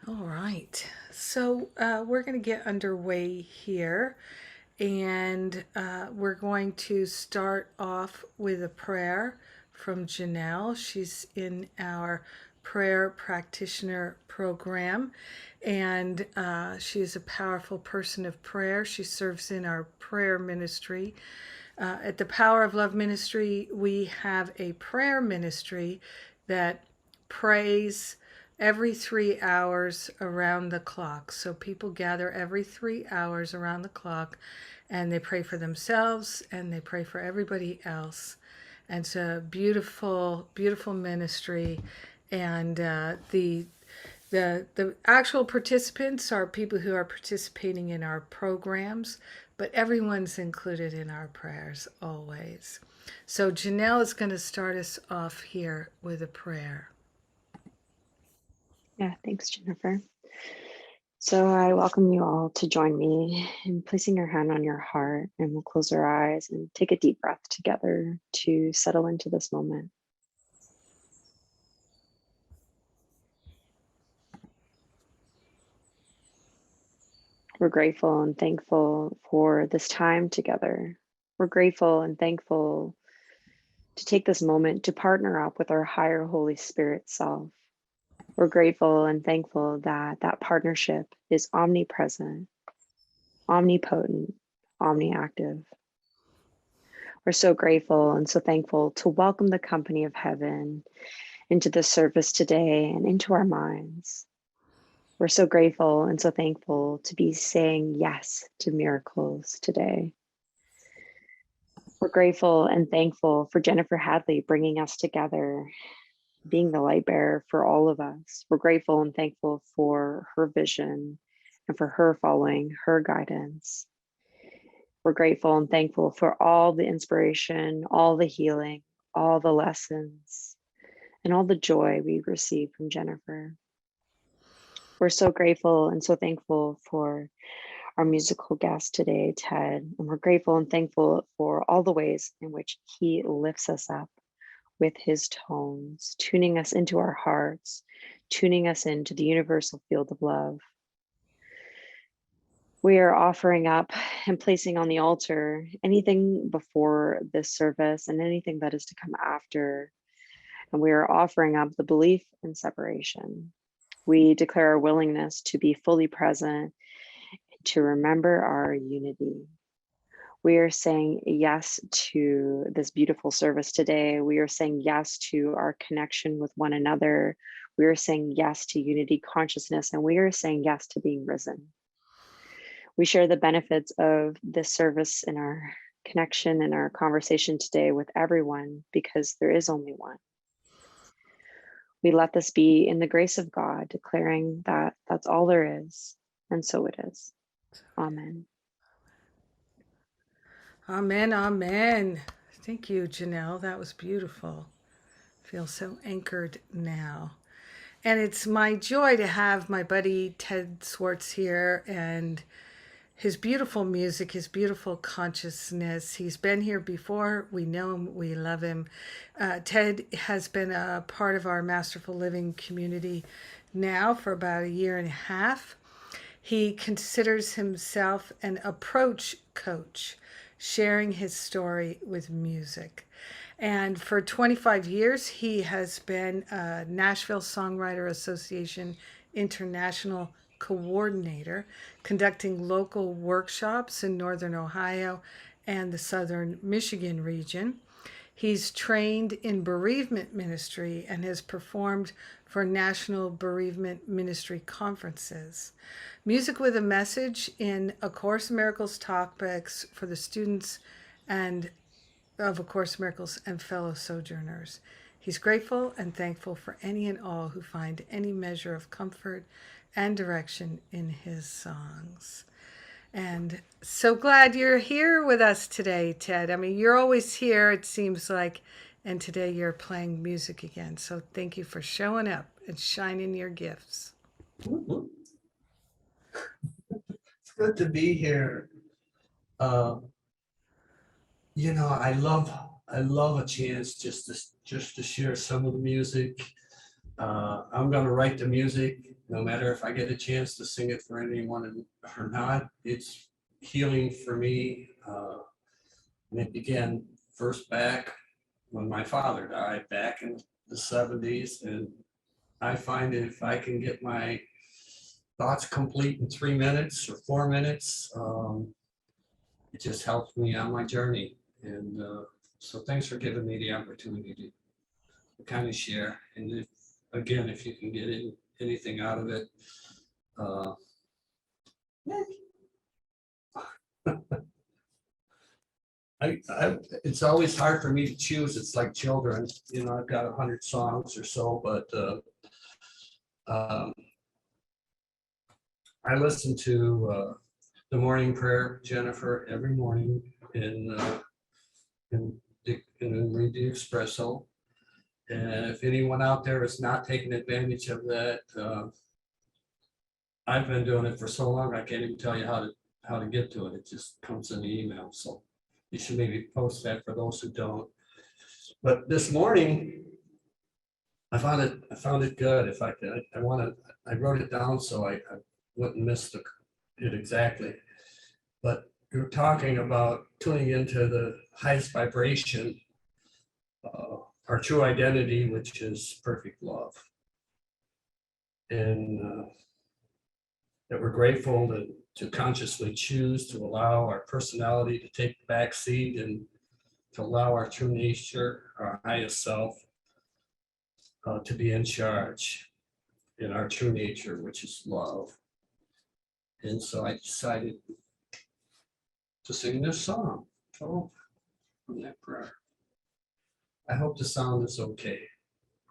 All right. So we're going to get underway here, and we're going to start off with a prayer from Janelle. She's in our prayer practitioner program, and she is a powerful person of prayer. She serves in our prayer ministry. At the Power of Love Ministry, we have a prayer ministry that prays every 3 hours around the clock. So people gather every 3 hours around the clock and they pray for themselves and they pray for everybody else. And it's a beautiful, beautiful ministry. And the actual participants are people who are participating in our programs, but everyone's included in our prayers always. So Janelle is going to start us off here with a prayer. Yeah, thanks, Jennifer. So I welcome you all to join me in placing your hand on your heart, and we'll close our eyes and take a deep breath together to settle into this moment. We're grateful and thankful for this time together. We're grateful and thankful to take this moment to partner up with our higher Holy Spirit self. We're grateful and thankful that that partnership is omnipresent, omnipotent, omniactive. We're so grateful and so thankful to welcome the company of heaven into this service today and into our minds. We're so grateful and so thankful to be saying yes to miracles today. We're grateful and thankful for Jennifer Hadley bringing us together, being the light bearer for all of us. We're grateful and thankful for her vision and for her following her guidance. We're grateful and thankful for all the inspiration, all the healing, all the lessons, and all the joy we receive from Jennifer. We're so grateful and so thankful for our musical guest today, Ted, and we're grateful and thankful for all the ways in which he lifts us up with his tones, tuning us into our hearts, tuning us into the universal field of love. We are offering up and placing on the altar anything before this service and anything that is to come after. And we are offering up the belief in separation. We declare our willingness to be fully present, to remember our unity. We are saying yes to this beautiful service today. We are saying yes to our connection with one another. We are saying yes to unity consciousness, and we are saying yes to being risen. We share the benefits of this service in our connection and our conversation today with everyone because there is only one. We let this be in the grace of God, declaring that that's all there is, and so it is. Amen. Amen, amen. Thank you, Janelle. That was beautiful. I feel so anchored now. And it's my joy to have my buddy Tedd Swartz here and his beautiful music, his beautiful consciousness. He's been here before. We know him. We love him. Ted has been a part of our Masterful Living community now for about a year and a half. He considers himself an approach coach, sharing his story with music. And for 25 years, he has been a Nashville Songwriter Association International Coordinator, conducting local workshops in Northern Ohio and the Southern Michigan region. He's trained in bereavement ministry and has performed for national bereavement ministry conferences. Music with a Message in A Course in Miracles topics for the students and of A Course in Miracles and fellow sojourners. He's grateful and thankful for any and all who find any measure of comfort and direction in his songs. And so glad you're here with us today, Ted. I mean, you're always here, it seems like, and today you're playing music again. So thank you for showing up and shining your gifts. It's good to be here. I love a chance just to share some of the music. I'm gonna write the music no matter if I get a chance to sing it for anyone or not, it's healing for me. And it began first back when my father died back in the 70s. And I find if I can get my thoughts complete in 3 minutes or 4 minutes, it just helps me on my journey. And so thanks for giving me the opportunity to kind of share. And if you can get anything out of it, it's always hard for me to choose. It's like children, I've got 100 songs or so, but I listen to the morning prayer, Jennifer, every morning and read the espresso. And if anyone out there is not taking advantage of that, I've been doing it for so long, I can't even tell you how to get to it. It just comes in the email. So you should maybe post that for those who don't. But this morning, I found it good. If I could, I wrote it down so I wouldn't miss it exactly. But you're talking about tuning into the highest vibration, our true identity, which is perfect love. And that we're grateful to consciously choose to allow our personality to take the back seat and to allow our true nature, our highest self, to be in charge in our true nature, which is love. And so I decided to sing this song from that prayer. I hope the sound is okay.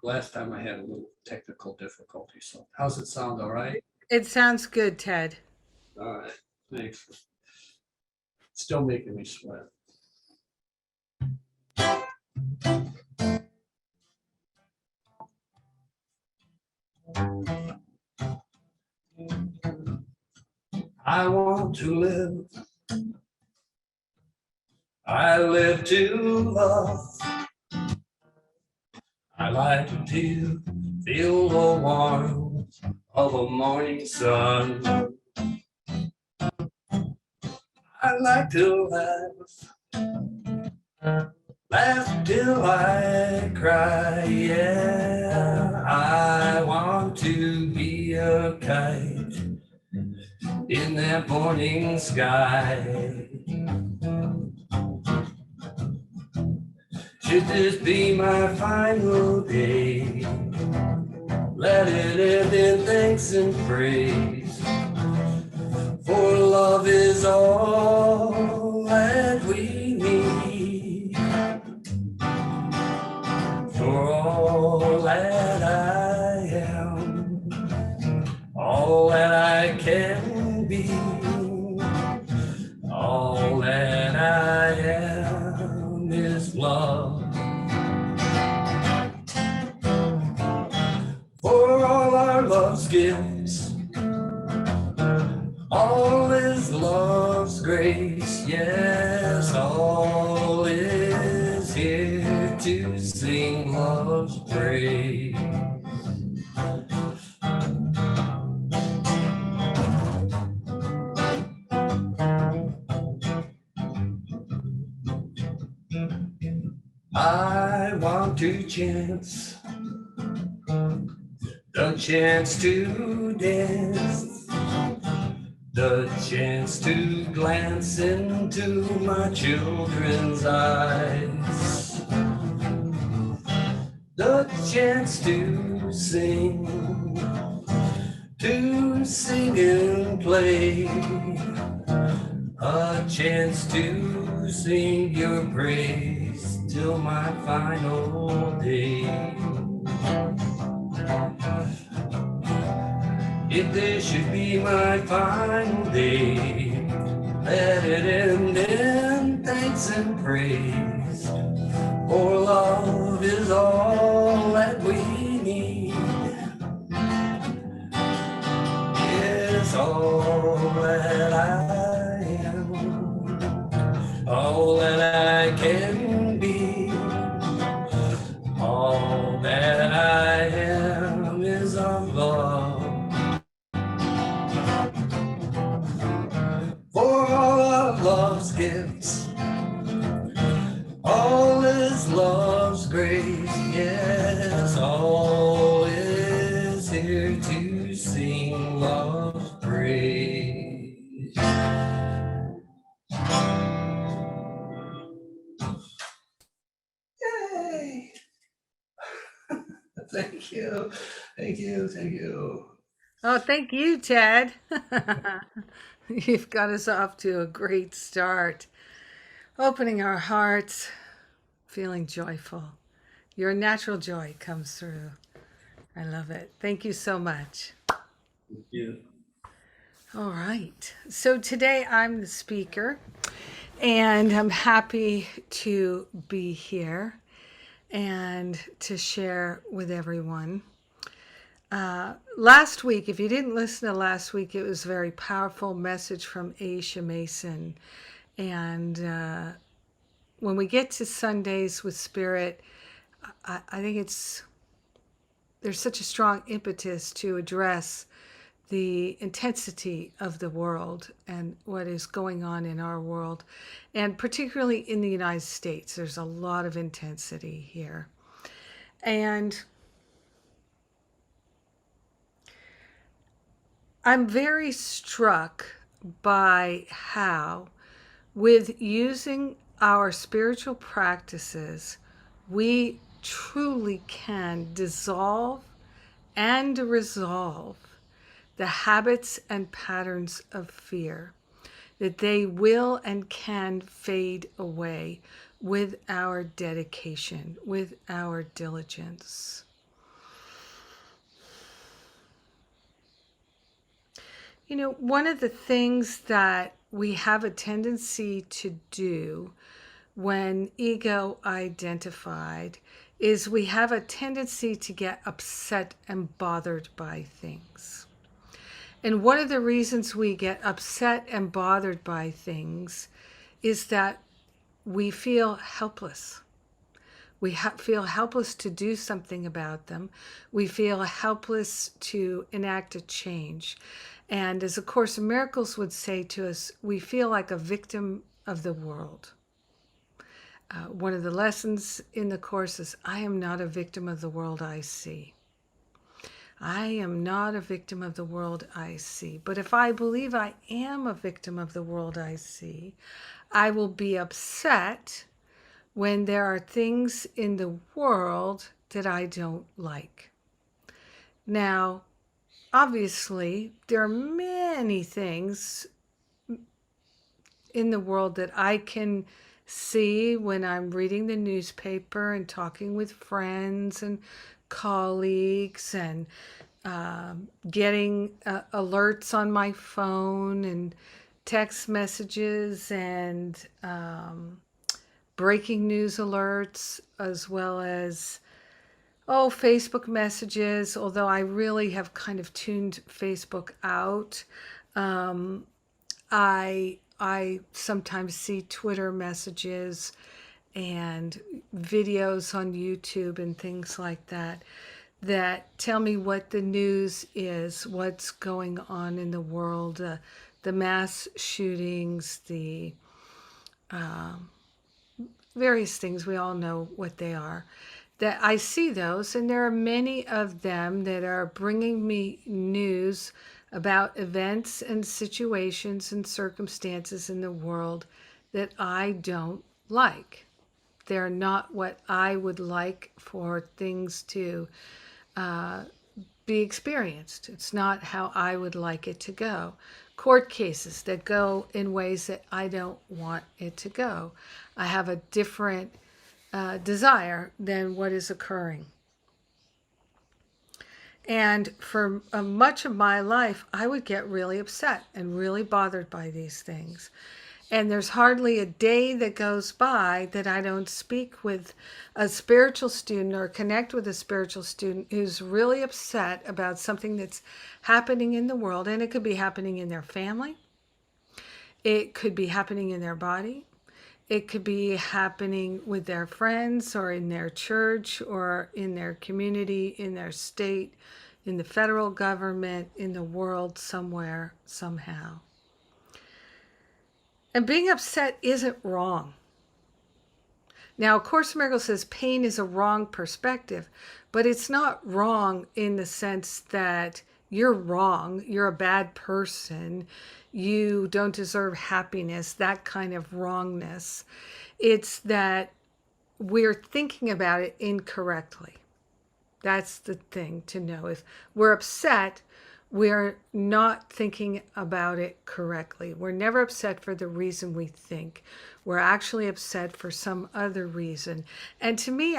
Last time I had a little technical difficulty, so how's it sound? All right? It sounds good, Ted. All right, thanks. Still making me sweat. I want to live. I live to love. I like to feel the warmth of a morning sun. I like to laugh till I cry. Yeah, I want to be a kite in that morning sky. Should this be my final day, let it end in thanks and praise. For love is all that we need. For all that I am, all that I can be, all that I am is love. For all our love's gifts, all is love's grace. Yes, all is here to sing love's praise. I want to chance the chance to dance, the chance to glance into my children's eyes, the chance to sing and play, a chance to sing your praise till my final day. If this should be my final day, let it end in thanks and praise. For love is all that we need. Yes, all that I am, all that I can be, all that I am is of love. God's love's grace, yes, all is here to sing love's praise. Yay! Thank you, thank you, thank you. Oh, thank you, Ted. You've got us off to a great start. Opening our hearts, feeling joyful. Your natural joy comes through. I love it. Thank you so much. Thank you. All right. So today I'm the speaker, and I'm happy to be here and to share with everyone. Last week, if you didn't listen to last week, it was a very powerful message from Aisha Mason. And when we get to Sundays with Spirit, I think there's such a strong impetus to address the intensity of the world and what is going on in our world, and particularly in the United States. There's a lot of intensity here. And I'm very struck by how, with using our spiritual practices, we truly can dissolve and resolve the habits and patterns of fear, that they will and can fade away with our dedication, with our diligence. You know, one of the things that we have a tendency to do when ego identified is we have a tendency to get upset and bothered by things. And one of the reasons we get upset and bothered by things is that we feel helpless. We feel helpless to do something about them. We feel helpless to enact a change. And as A Course in Miracles would say to us, we feel like a victim of the world. One of the lessons in the Course is, I am not a victim of the world I see. I am not a victim of the world I see. But if I believe I am a victim of the world I see, I will be upset when there are things in the world that I don't like. Now, obviously, there are many things in the world that I can see when I'm reading the newspaper and talking with friends and colleagues and getting alerts on my phone and text messages and breaking news alerts, as well as Facebook messages, although I really have kind of tuned Facebook out. I sometimes see Twitter messages and videos on YouTube and things like that that tell me what the news is, what's going on in the world, the mass shootings, the various things. We all know what they are. That I see those, and there are many of them that are bringing me news about events and situations and circumstances in the world that I don't like. They're not what I would like for things to be experienced. It's not how I would like it to go. Court cases that go in ways that I don't want it to go. I have a different desire than what is occurring. And for much of my life, I would get really upset and really bothered by these things. And there's hardly a day that goes by that I don't speak with a spiritual student or connect with a spiritual student who's really upset about something that's happening in the world. And it could be happening in their family. It could be happening in their body. It could be happening with their friends or in their church or in their community, in their state, in the federal government, in the world somewhere, somehow. And being upset isn't wrong. Now, A Course in Miracles says pain is a wrong perspective, but it's not wrong in the sense that you're wrong, you're a bad person, you don't deserve happiness, that kind of wrongness. It's that we're thinking about it incorrectly. That's the thing to know. If we're upset, we're not thinking about it correctly. We're never upset for the reason we think. We're actually upset for some other reason. And to me,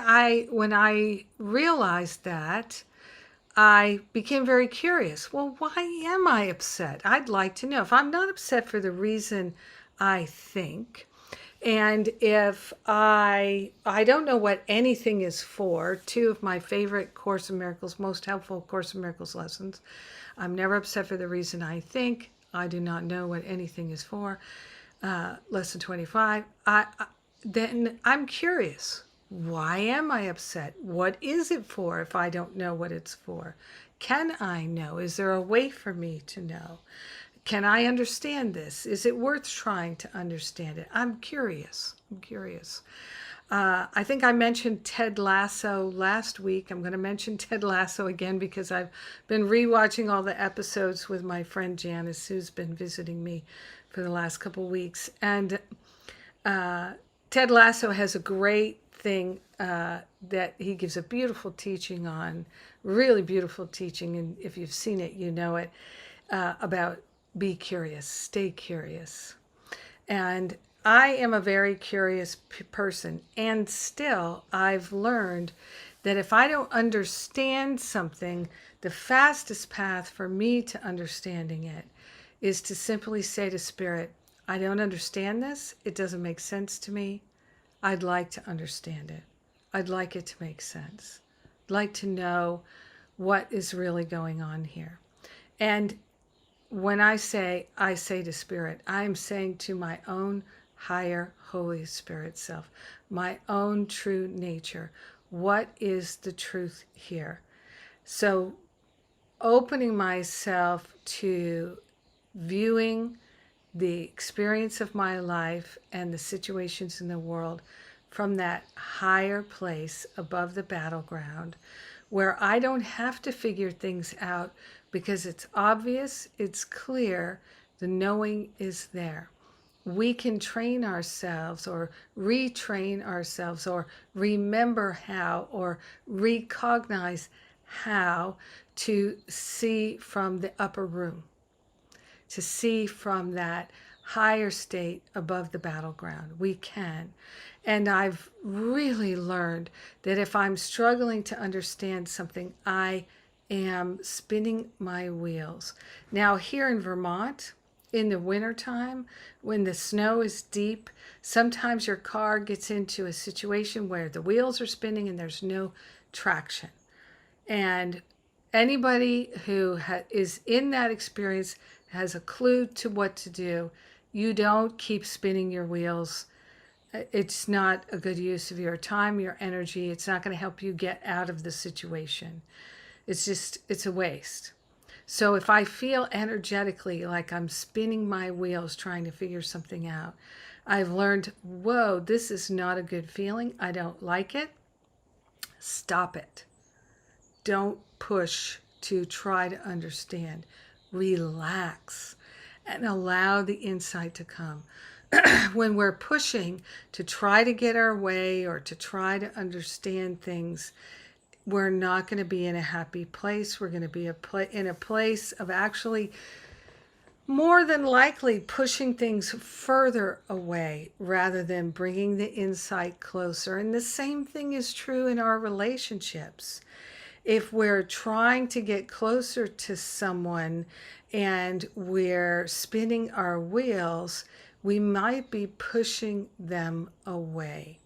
when I realized that, I became very curious. Well, why am I upset? I'd like to know. If I'm not upset for the reason I think, and if I don't know what anything is for, two of my favorite Course in Miracles, most helpful Course in Miracles lessons. I'm never upset for the reason I think. I do not know what anything is for. Lesson 25. Then I'm curious. Why am I upset? What is it for if I don't know what it's for? Can I know? Is there a way for me to know? Can I understand this? Is it worth trying to understand it? I'm curious. I think I mentioned Ted Lasso last week. I'm going to mention Ted Lasso again because I've been rewatching all the episodes with my friend Janice, who's been visiting me for the last couple weeks. And Ted Lasso has a great thing that he gives a beautiful teaching on, really beautiful teaching. And if you've seen it, you know it, about be curious, stay curious. And I am a very curious person. And still, I've learned that if I don't understand something, the fastest path for me to understanding it is to simply say to Spirit, I don't understand this. It doesn't make sense to me. I'd like to understand it. I'd like it to make sense. I'd like to know what is really going on here. And when I say to Spirit, I'm saying to my own higher Holy Spirit self, my own true nature, what is the truth here? So opening myself to viewing the experience of my life and the situations in the world from that higher place above the battleground, where I don't have to figure things out because it's obvious, it's clear, the knowing is there. We can train ourselves or retrain ourselves or remember how or recognize how to see from the upper room, to see from that higher state above the battleground. We can. And I've really learned that if I'm struggling to understand something, I am spinning my wheels. Now, here in Vermont, in the wintertime, when the snow is deep, sometimes your car gets into a situation where the wheels are spinning and there's no traction. And anybody who is in that experience has a clue to what to do. You don't keep spinning your wheels. It's not a good use of your time, your energy. It's not going to help you get out of the situation. It's a waste. So if I feel energetically like I'm spinning my wheels trying to figure something out, I've learned, whoa, this is not a good feeling. I don't like it. Stop it. Don't push to try to understand. Relax and allow the insight to come. When we're pushing to try to get our way or to try to understand things, we're not going to be in a happy place. We're going to be in a place of actually more than likely pushing things further away rather than bringing the insight closer. And the same thing is true in our relationships. If we're trying to get closer to someone and we're spinning our wheels, we might be pushing them away.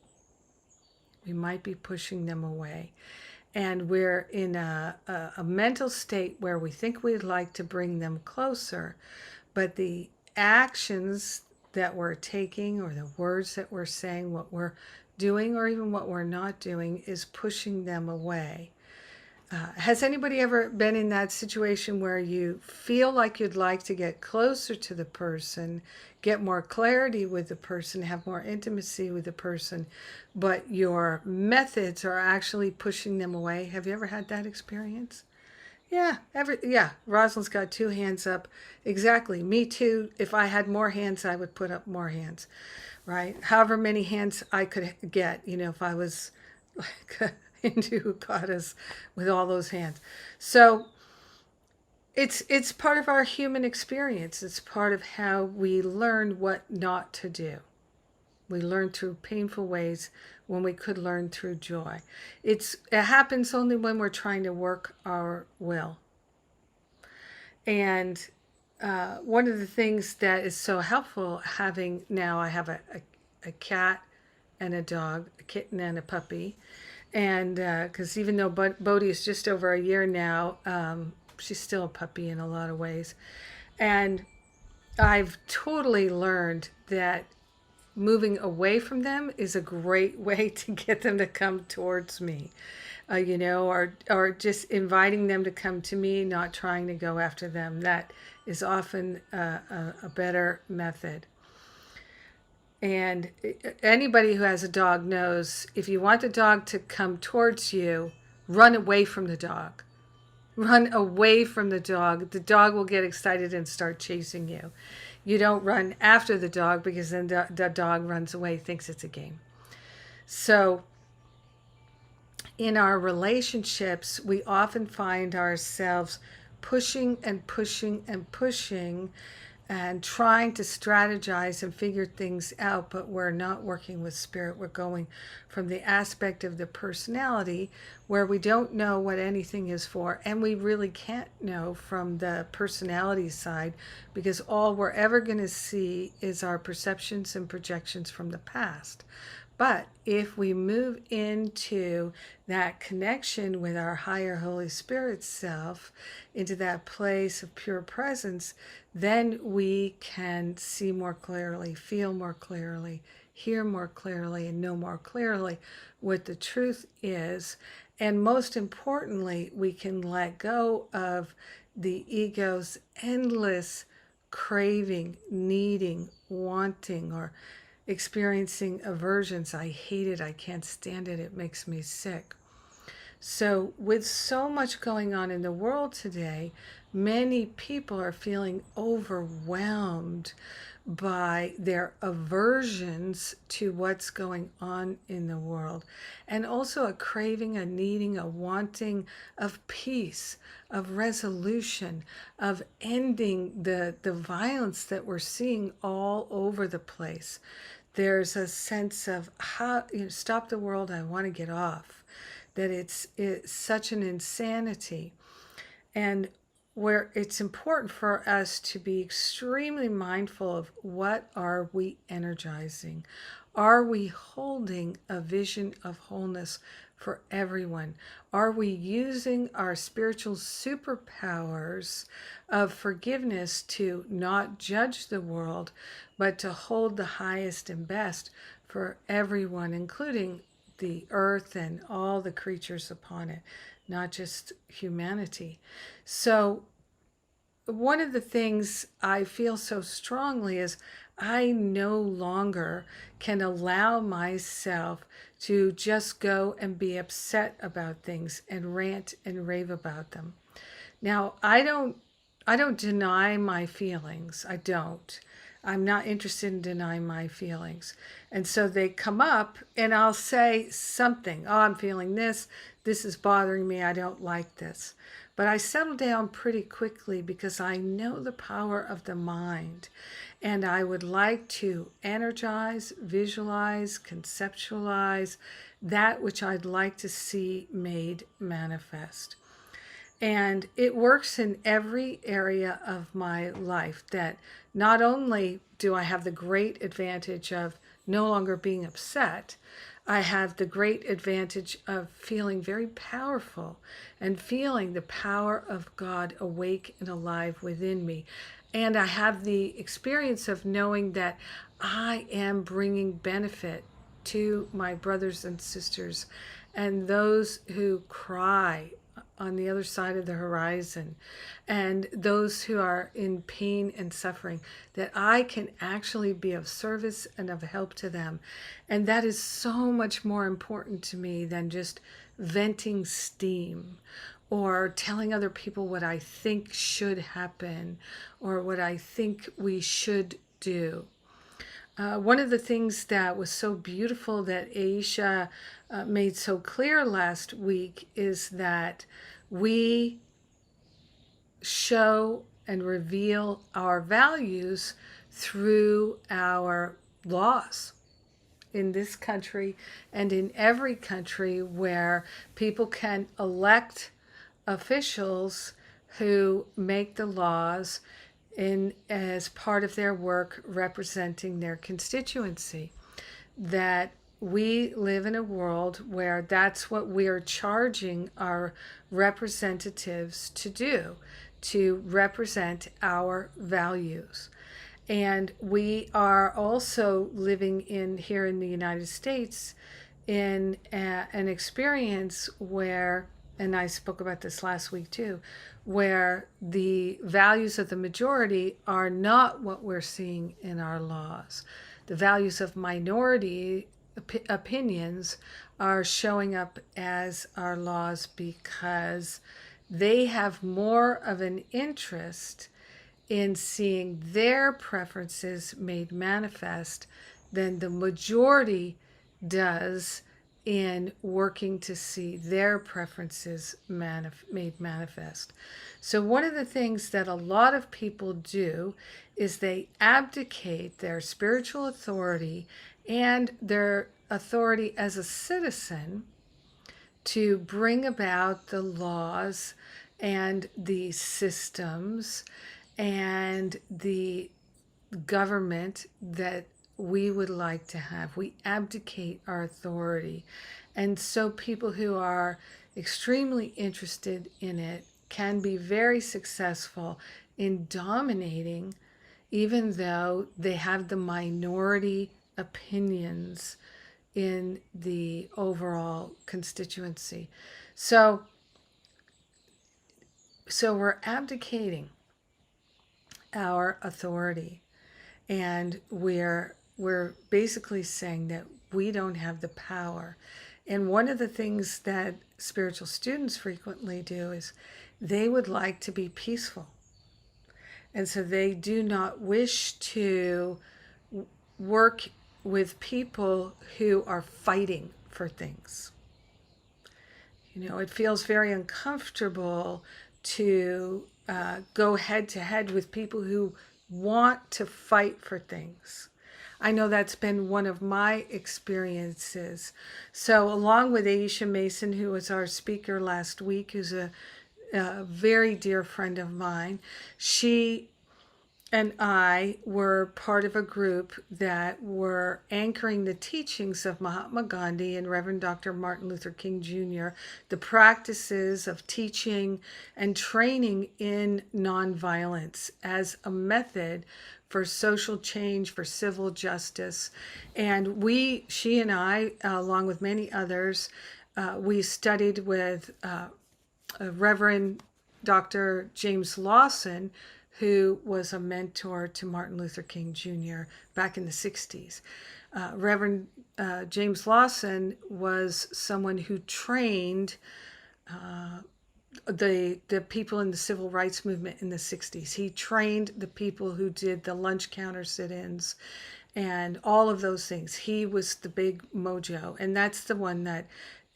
We might be pushing them away. And we're in a mental state where we think we'd like to bring them closer, but the actions that we're taking or the words that we're saying, what we're doing or even what we're not doing is pushing them away. Has anybody ever been in that situation where you feel like you'd like to get closer to the person, get more clarity with the person, have more intimacy with the person, but your methods are actually pushing them away. Have you ever had that experience? Yeah, Rosalind's got 2 hands up. Exactly. Me too. If I had more hands, I would put up more hands, right? However many hands I could get, if I was like a Hindu goddess with all those hands. So it's part of our human experience. It's part of how we learn what not to do. We learn through painful ways when we could learn through joy. It happens only when we're trying to work our will. And one of the things that is so helpful having now, I have a cat and a dog, a kitten and a puppy. And because even though Bodhi is just over a year now, she's still a puppy in a lot of ways. And I've totally learned that moving away from them is a great way to get them to come towards me, or just inviting them to come to me, not trying to go after them. That is often a better method. And anybody who has a dog knows if you want the dog to come towards you, run away from the dog. Run away from the dog. The dog will get excited and start chasing you. You don't run after the dog because then the dog runs away, thinks it's a game. So in our relationships, we often find ourselves pushing and pushing and pushing and trying to strategize and figure things out, but we're not working with spirit. We're going from the aspect of the personality where we don't know what anything is for, and we really can't know from the personality side because all we're ever going to see is our perceptions and projections from the past. But if we move into that connection with our higher Holy Spirit self, into that place of pure presence, then we can see more clearly, feel more clearly, hear more clearly, and know more clearly what the truth is. And most importantly, we can let go of the ego's endless craving, needing, wanting, or experiencing aversions. I hate it. I can't stand it. It makes me sick. So with so much going on in the world today, many people are feeling overwhelmed by their aversions to what's going on in the world, and also a craving, a needing, a wanting of peace, of resolution, of ending the violence that we're seeing all over the place. There's a sense of how, stop the world, I want to get off. That it's such an insanity. And where it's important for us to be extremely mindful of what are we energizing? Are we holding a vision of wholeness for everyone? Are we using our spiritual superpowers of forgiveness to not judge the world, but to hold the highest and best for everyone, including the earth and all the creatures upon it, not just humanity? So one of the things I feel so strongly is I no longer can allow myself to just go and be upset about things and rant and rave about them. Now, I don't deny my feelings. I don't. I'm not interested in denying my feelings. And so they come up and I'll say something. Oh, I'm feeling this. This is bothering me. I don't like this. But I settle down pretty quickly because I know the power of the mind. And I would like to energize, visualize, conceptualize that which I'd like to see made manifest. And it works in every area of my life, that not only do I have the great advantage of no longer being upset, I have the great advantage of feeling very powerful and feeling the power of God awake and alive within me. And I have the experience of knowing that I am bringing benefit to my brothers and sisters and those who cry on the other side of the horizon, and those who are in pain and suffering, that I can actually be of service and of help to them. And that is so much more important to me than just venting steam or telling other people what I think should happen or what I think we should do. One of the things that was so beautiful that Aisha made so clear last week is that we show and reveal our values through our laws in this country and in every country where people can elect officials who make the laws in as part of their work representing their constituency. That we live in a world where that's what we're charging our representatives to do, to represent our values. And we are also living in here in the United States in an experience where, and I spoke about this last week too, where the values of the majority are not what we're seeing in our laws. The values of minority opinions are showing up as our laws because they have more of an interest in seeing their preferences made manifest than the majority does in working to see their preferences made manifest. So one of the things that a lot of people do is they abdicate their spiritual authority and their authority as a citizen to bring about the laws and the systems and the government that we would like to have. We abdicate our authority. And so people who are extremely interested in it can be very successful in dominating, even though they have the minority opinions in the overall constituency. So we're abdicating our authority, and we're basically saying that we don't have the power. And one of the things that spiritual students frequently do is they would like to be peaceful. And so they do not wish to work with people who are fighting for things. You know, it feels very uncomfortable to go head to head with people who want to fight for things. I know that's been one of my experiences. So along with Aisha Mason, who was our speaker last week, who's a very dear friend of mine, she and I were part of a group that were anchoring the teachings of Mahatma Gandhi and Reverend Dr. Martin Luther King Jr., the practices of teaching and training in nonviolence as a method for social change, for civil justice. And she and I, along with many others, we studied with Reverend Dr. James Lawson, who was a mentor to Martin Luther King Jr. back in the 60s. Reverend James Lawson was someone who trained the people in the civil rights movement in the 60s. He trained the people who did the lunch counter sit-ins and all of those things. He was the big mojo, and that's the one that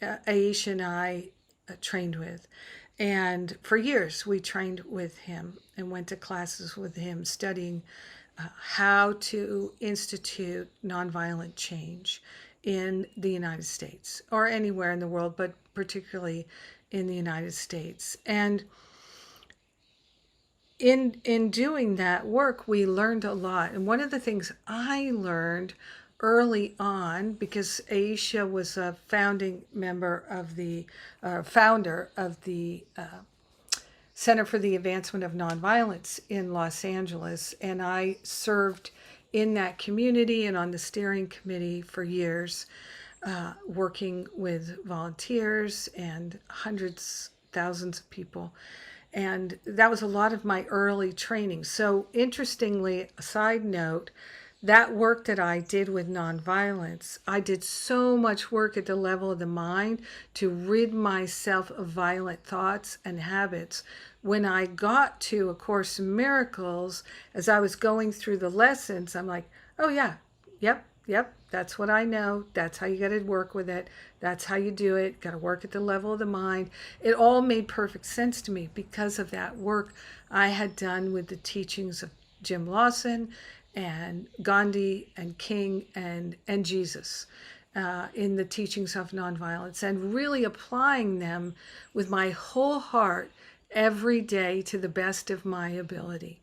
Aisha and I trained with. And for years, we trained with him and went to classes with him, studying how to institute nonviolent change in the United States or anywhere in the world, but particularly in the United States. And in doing that work, we learned a lot. And one of the things I learned early on, because Aisha was a founding member of the founder of the Center for the Advancement of Nonviolence in Los Angeles, and I served in that community and on the steering committee for years, working with volunteers and hundreds, thousands of people. And that was a lot of my early training. So interestingly, a side note, that work that I did with nonviolence, I did so much work at the level of the mind to rid myself of violent thoughts and habits. When I got to A Course in Miracles, as I was going through the lessons, I'm like, oh yeah, yep, that's what I know. That's how you got to work with it. That's how you do it. Got to work at the level of the mind. It all made perfect sense to me because of that work I had done with the teachings of Jim Lawson and Gandhi and King and Jesus in the teachings of nonviolence, and really applying them with my whole heart every day to the best of my ability.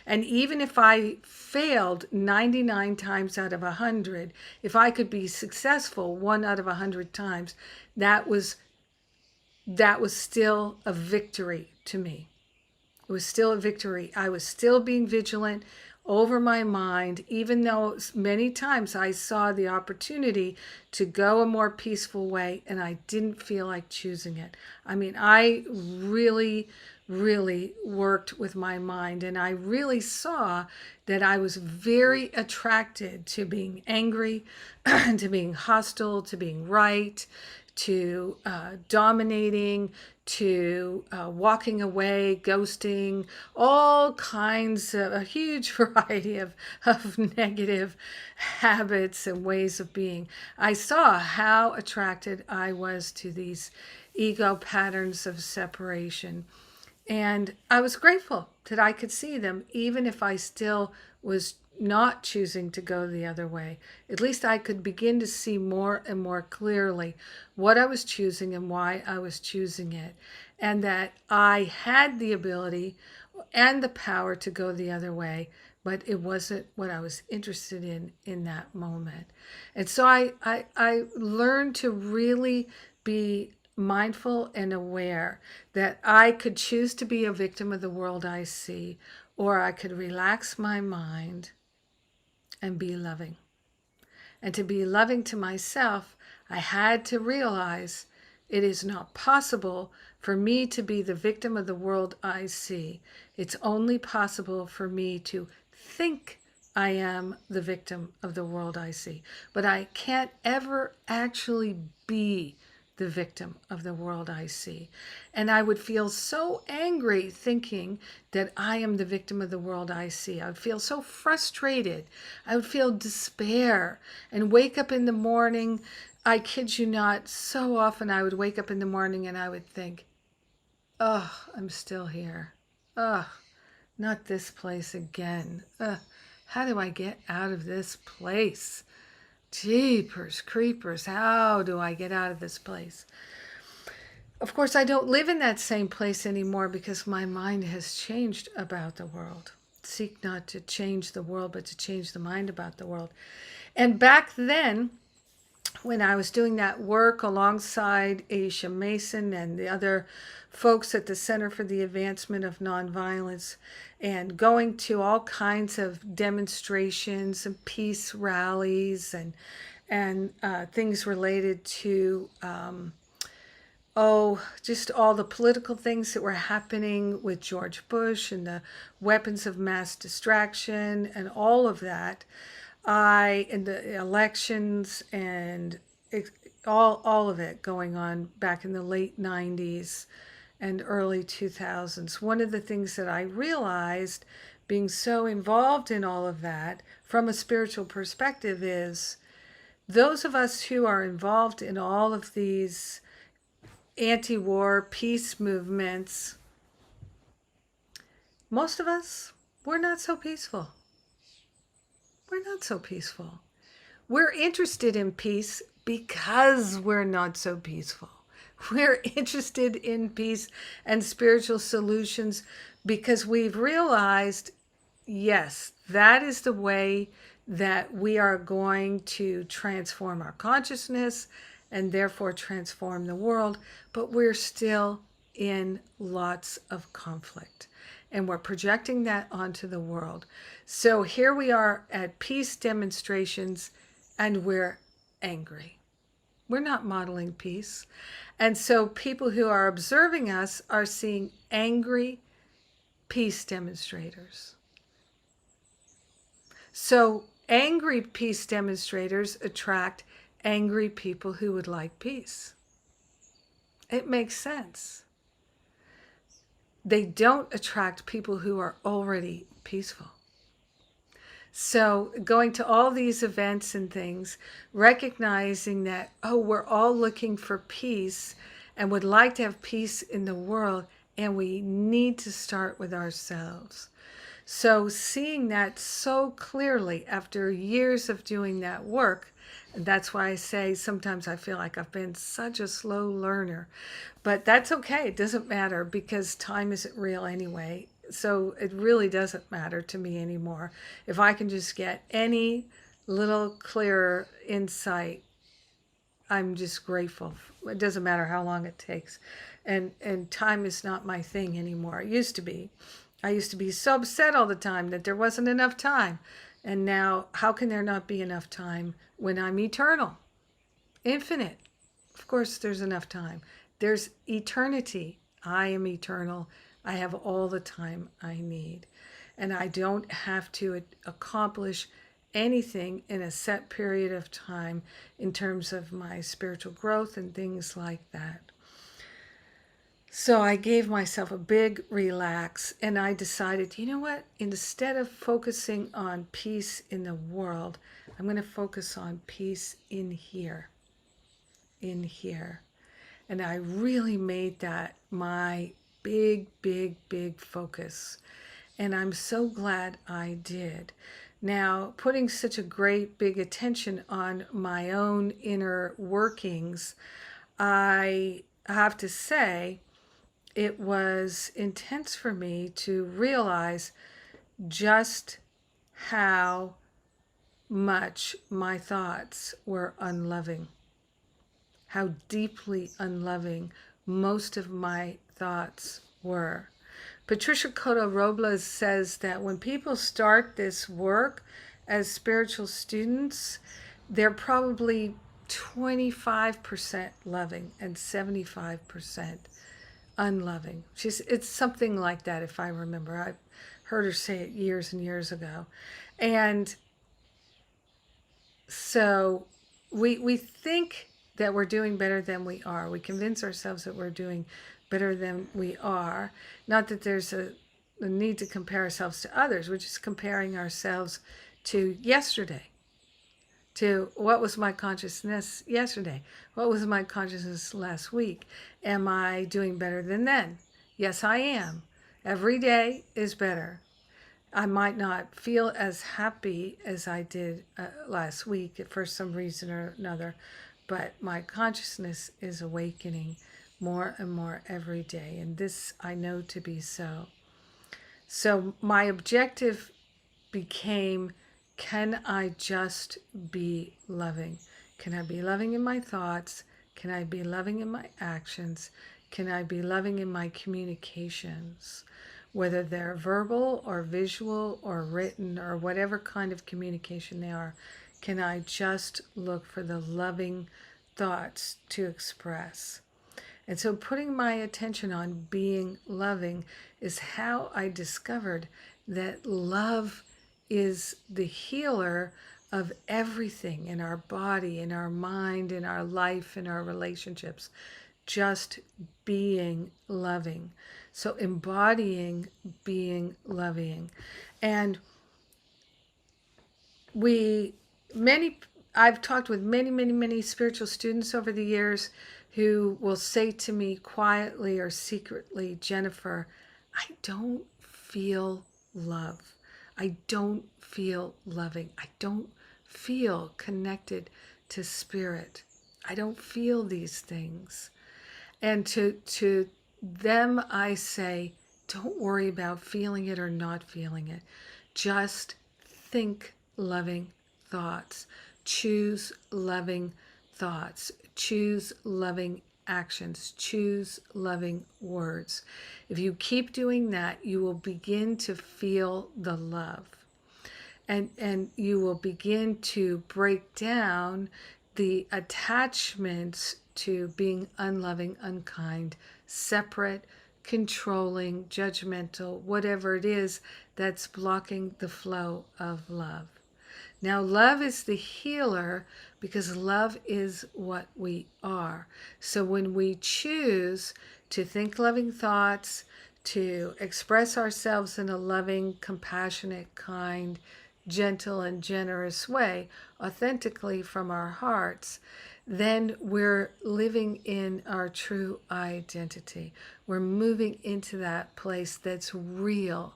And even if I failed 99 times out of 100, if I could be successful 1 out of 100 times, that was still a victory to me. It was still a victory. I was still being vigilant over my mind, even though many times I saw the opportunity to go a more peaceful way and I didn't feel like choosing it. I mean, I really worked with my mind, and I really saw that I was very attracted to being angry, to being hostile, to being right, to dominating, to walking away, ghosting, all kinds of a huge variety of negative habits and ways of being. I saw how attracted I was to these ego patterns of separation. And I was grateful that I could see them, even if I still was not choosing to go the other way. At least I could begin to see more and more clearly what I was choosing and why I was choosing it. And that I had the ability and the power to go the other way, but it wasn't what I was interested in that moment. And so I learned to really be mindful and aware that I could choose to be a victim of the world I see, or I could relax my mind and be loving. And to be loving to myself, I had to realize it is not possible for me to be the victim of the world I see. It's only possible for me to think I am the victim of the world I see. But I can't ever actually be the victim of the world I see. And I would feel so angry thinking that I am the victim of the world I see. I would feel so frustrated. I would feel despair and wake up in the morning. I kid you not, so often I would wake up in the morning and I would think, oh, I'm still here. Oh, not this place again. How do I get out of this place? Jeepers creepers, how do I get out of this place? Of course, I don't live in that same place anymore because my mind has changed about the world. Seek not to change the world, but to change the mind about the world. And back then, when I was doing that work alongside Aisha Mason and the other folks at the Center for the Advancement of Nonviolence, and going to all kinds of demonstrations and peace rallies and things related to just all the political things that were happening with George Bush and the weapons of mass distraction and all of that. In the elections and all of it going on back in the late 90s and early 2000s. One of the things that I realized being so involved in all of that from a spiritual perspective is those of us who are involved in all of these anti-war peace movements, most of us, we're not so peaceful. We're not so peaceful. We're interested in peace because we're not so peaceful. We're interested in peace and spiritual solutions because we've realized, yes, that is the way that we are going to transform our consciousness and therefore transform the world, but we're still in lots of conflict. And we're projecting that onto the world. So here we are at peace demonstrations and we're angry. We're not modeling peace. And so people who are observing us are seeing angry peace demonstrators. So angry peace demonstrators attract angry people who would like peace. It makes sense. They don't attract people who are already peaceful. So going to all these events and things, recognizing that, oh, we're all looking for peace and would like to have peace in the world, and we need to start with ourselves. So seeing that so clearly after years of doing that work, and that's why I say sometimes I feel like I've been such a slow learner, but that's okay. It doesn't matter because time isn't real anyway. So it really doesn't matter to me anymore. If I can just get any little clearer insight, I'm just grateful. It doesn't matter how long it takes. And time is not my thing anymore. It used to be. I used to be so upset all the time that there wasn't enough time. And now, how can there not be enough time when I'm eternal, infinite? Of course, there's enough time. There's eternity. I am eternal. I have all the time I need. And I don't have to accomplish anything in a set period of time in terms of my spiritual growth and things like that. So I gave myself a big relax and I decided, you know what? Instead of focusing on peace in the world, I'm going to focus on peace in here. In here. And I really made that my big, big, big focus. And I'm so glad I did. Now, putting such a great big attention on my own inner workings, I have to say it was intense for me to realize just how much my thoughts were unloving, how deeply unloving most of my thoughts were. Patricia Cotto Robles says that when people start this work as spiritual students, they're probably 25% loving and 75% unloving. It's something like that, if I remember. I've heard her say it years and years ago. And so we think that we're doing better than we are. We convince ourselves that we're doing better than we are. Not that there's a need to compare ourselves to others. We're just comparing ourselves to yesterday. To what was my consciousness yesterday? What was my consciousness last week? Am I doing better than then? Yes, I am. Every day is better. I might not feel as happy as I did last week for some reason or another, but my consciousness is awakening more and more every day, and this I know to be so. So my objective became, can I just be loving? Can I be loving in my thoughts? Can I be loving in my actions? Can I be loving in my communications? Whether they're verbal or visual or written or whatever kind of communication they are, can I just look for the loving thoughts to express? And so putting my attention on being loving is how I discovered that love is the healer of everything in our body, in our mind, in our life, in our relationships. Just being loving. So embodying being loving. And I've talked with many spiritual students over the years who will say to me quietly or secretly, Jennifer, I don't feel love. I don't feel loving. I don't feel connected to spirit. I don't feel these things. And to them, I say, don't worry about feeling it or not feeling it. Just think loving thoughts. Choose loving thoughts. Choose loving actions. Choose loving words. If you keep doing that, you will begin to feel the love. And you will begin to break down the attachments to being unloving, unkind, separate, controlling, judgmental, whatever it is that's blocking the flow of love. Now, love is the healer because love is what we are. So when we choose to think loving thoughts, to express ourselves in a loving, compassionate, kind, gentle, and generous way, authentically from our hearts, then we're living in our true identity. We're moving into that place that's real.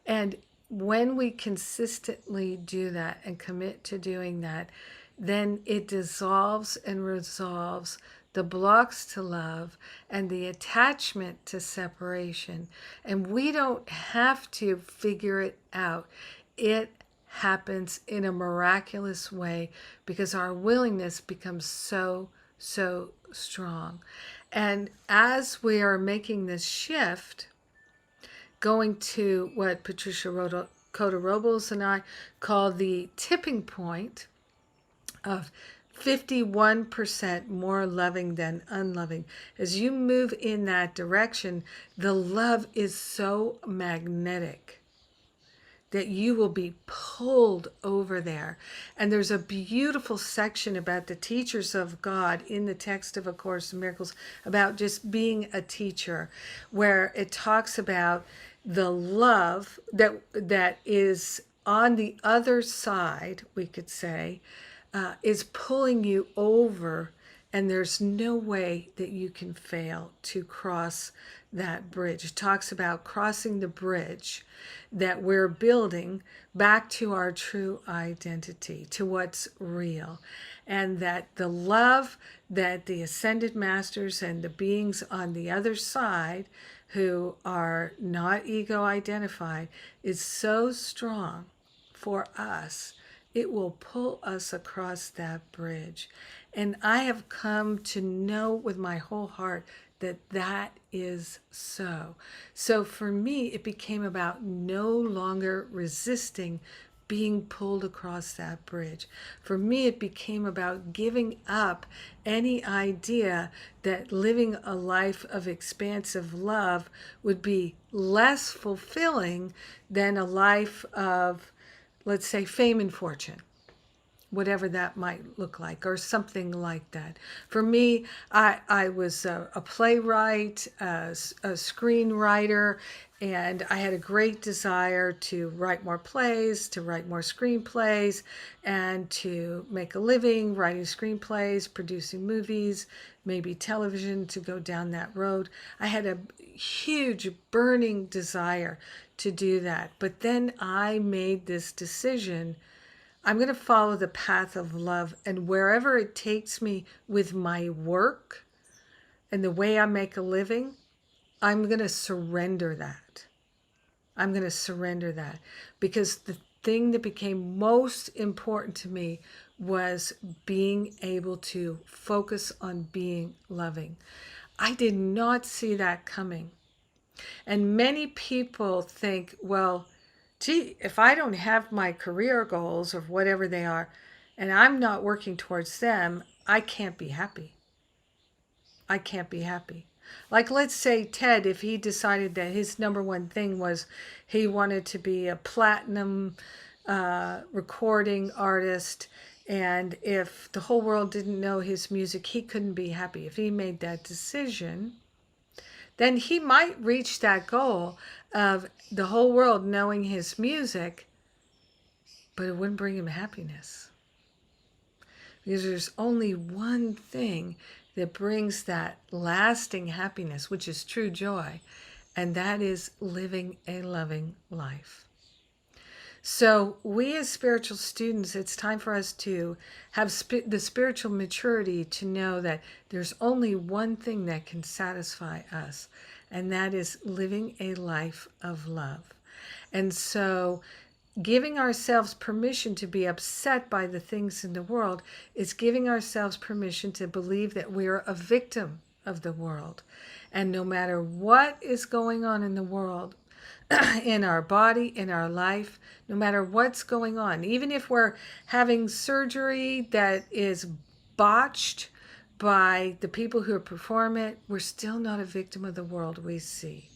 And when we consistently do that and commit to doing that, then it dissolves and resolves the blocks to love and the attachment to separation. And we don't have to figure it out. It happens in a miraculous way because our willingness becomes so strong. And as we are making this shift, going to what Patricia Cota-Robles and I call the tipping point of 51% more loving than unloving. As you move in that direction, the love is so magnetic that you will be pulled over there. And there's a beautiful section about the teachers of God in the text of A Course in Miracles about just being a teacher, where it talks about the love that is on the other side, we could say, is pulling you over, and there's no way that you can fail to cross that bridge. It talks about crossing the bridge that we're building back to our true identity, to what's real, and that the love that the ascended masters and the beings on the other side who are not ego identified is so strong for us, it will pull us across that bridge. And I have come to know with my whole heart that that is so. So for me, it became about no longer resisting being pulled across that bridge. For me, it became about giving up any idea that living a life of expansive love would be less fulfilling than a life of, let's say, fame and fortune, whatever that might look like, or something like that. For me, I was a playwright, a screenwriter, and I had a great desire to write more plays, to write more screenplays, and to make a living writing screenplays, producing movies, maybe television, to go down that road. I had a huge burning desire to do that. But then I made this decision: I'm going to follow the path of love, and wherever it takes me with my work and the way I make a living, I'm going to surrender that. I'm going to surrender that, because the thing that became most important to me was being able to focus on being loving. I did not see that coming. And many people think, well, gee, if I don't have my career goals or whatever they are, and I'm not working towards them, I can't be happy. I can't be happy. Like, let's say Ted, if he decided that his number one thing was he wanted to be a platinum recording artist, and if the whole world didn't know his music, he couldn't be happy. If he made that decision, then he might reach that goal of the whole world knowing his music, but it wouldn't bring him happiness. Because there's only one thing that brings that lasting happiness, which is true joy, and that is living a loving life. So we as spiritual students, it's time for us to have the spiritual maturity to know that there's only one thing that can satisfy us, and that is living a life of love. And so giving ourselves permission to be upset by the things in the world is giving ourselves permission to believe that we're a victim of the world. And no matter what is going on in the world, in our body, in our life, no matter what's going on, even if we're having surgery that is botched by the people who perform it, we're still not a victim of the world we see.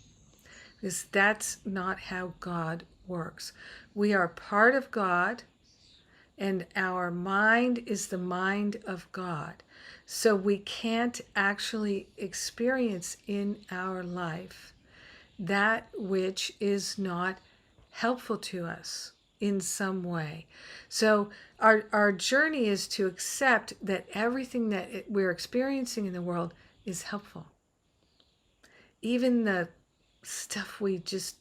Because that's not how God works. We are part of God, and our mind is the mind of God. So we can't actually experience in our life that which is not helpful to us in some way. So our journey is to accept that everything that we're experiencing in the world is helpful. Even the stuff we just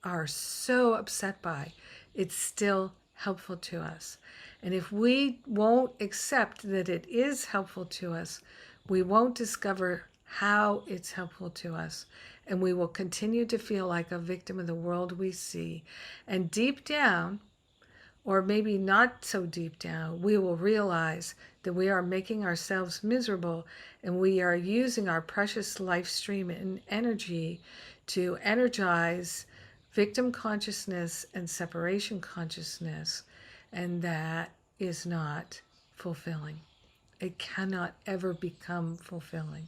are so upset by, it's still helpful to us. And if we won't accept that it is helpful to us, we won't discover how it's helpful to us. And we will continue to feel like a victim of the world we see. And deep down, or maybe not so deep down, we will realize that we are making ourselves miserable, and we are using our precious life stream and energy to energize victim consciousness and separation consciousness, and that is not fulfilling. It cannot ever become fulfilling.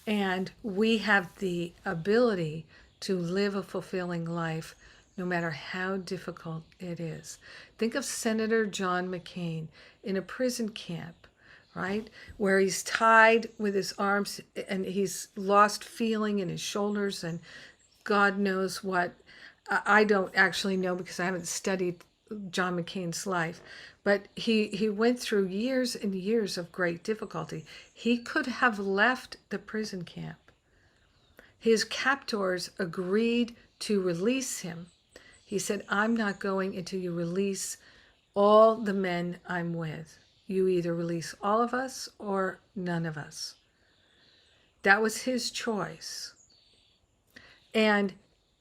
And we have the ability to live a fulfilling life no matter how difficult it is. Think of Senator John McCain in a prison camp, right? Where he's tied with his arms and he's lost feeling in his shoulders and God knows what. I don't actually know because I haven't studied John McCain's life, but he went through years and years of great difficulty. He could have left the prison camp. His captors agreed to release him. He said, I'm not going until you release all the men I'm with. You either release all of us or none of us. That was his choice. And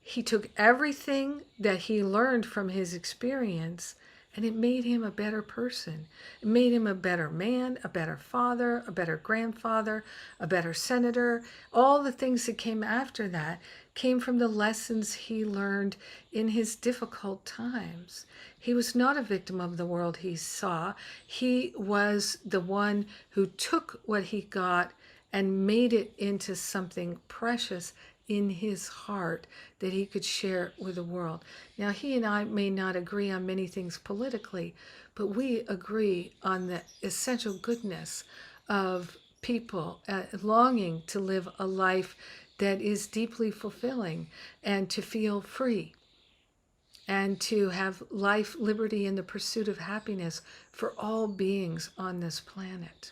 he took everything that he learned from his experience, and it made him a better person. It made him a better man, a better father, a better grandfather, a better senator. All the things that came after that came from the lessons he learned in his difficult times. He was not a victim of the world he saw. He was the one who took what he got and made it into something precious in his heart that he could share with the world. Now, he and I may not agree on many things politically, but we agree on the essential goodness of people longing to live a life that is deeply fulfilling and to feel free and to have life, liberty, and the pursuit of happiness for all beings on this planet.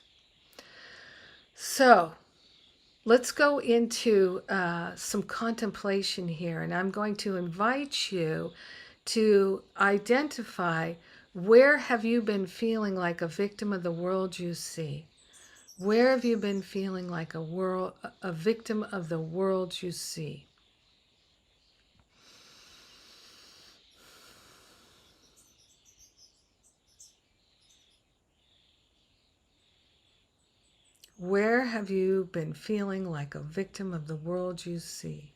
So, let's go into some contemplation here, and I'm going to invite you to identify where have you been feeling like a victim of the world you see? Where have you been feeling like a victim of the world you see? Where have you been feeling like a victim of the world you see?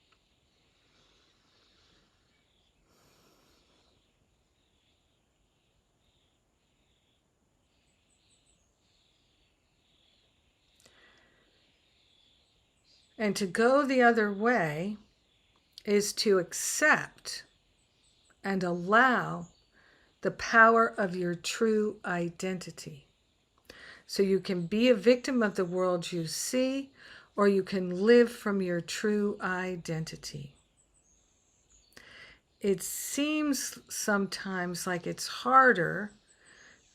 And to go the other way is to accept and allow the power of your true identity. So you can be a victim of the world you see, or you can live from your true identity. It seems sometimes like it's harder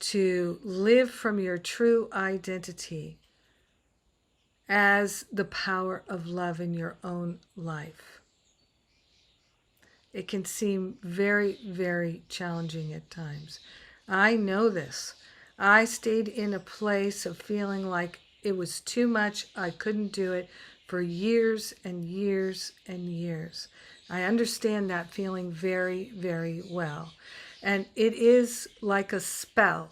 to live from your true identity as the power of love in your own life. It can seem very, very challenging at times. I know this. I stayed in a place of feeling like it was too much. I couldn't do it for years and years and years. I understand that feeling very, very well. And it is like a spell.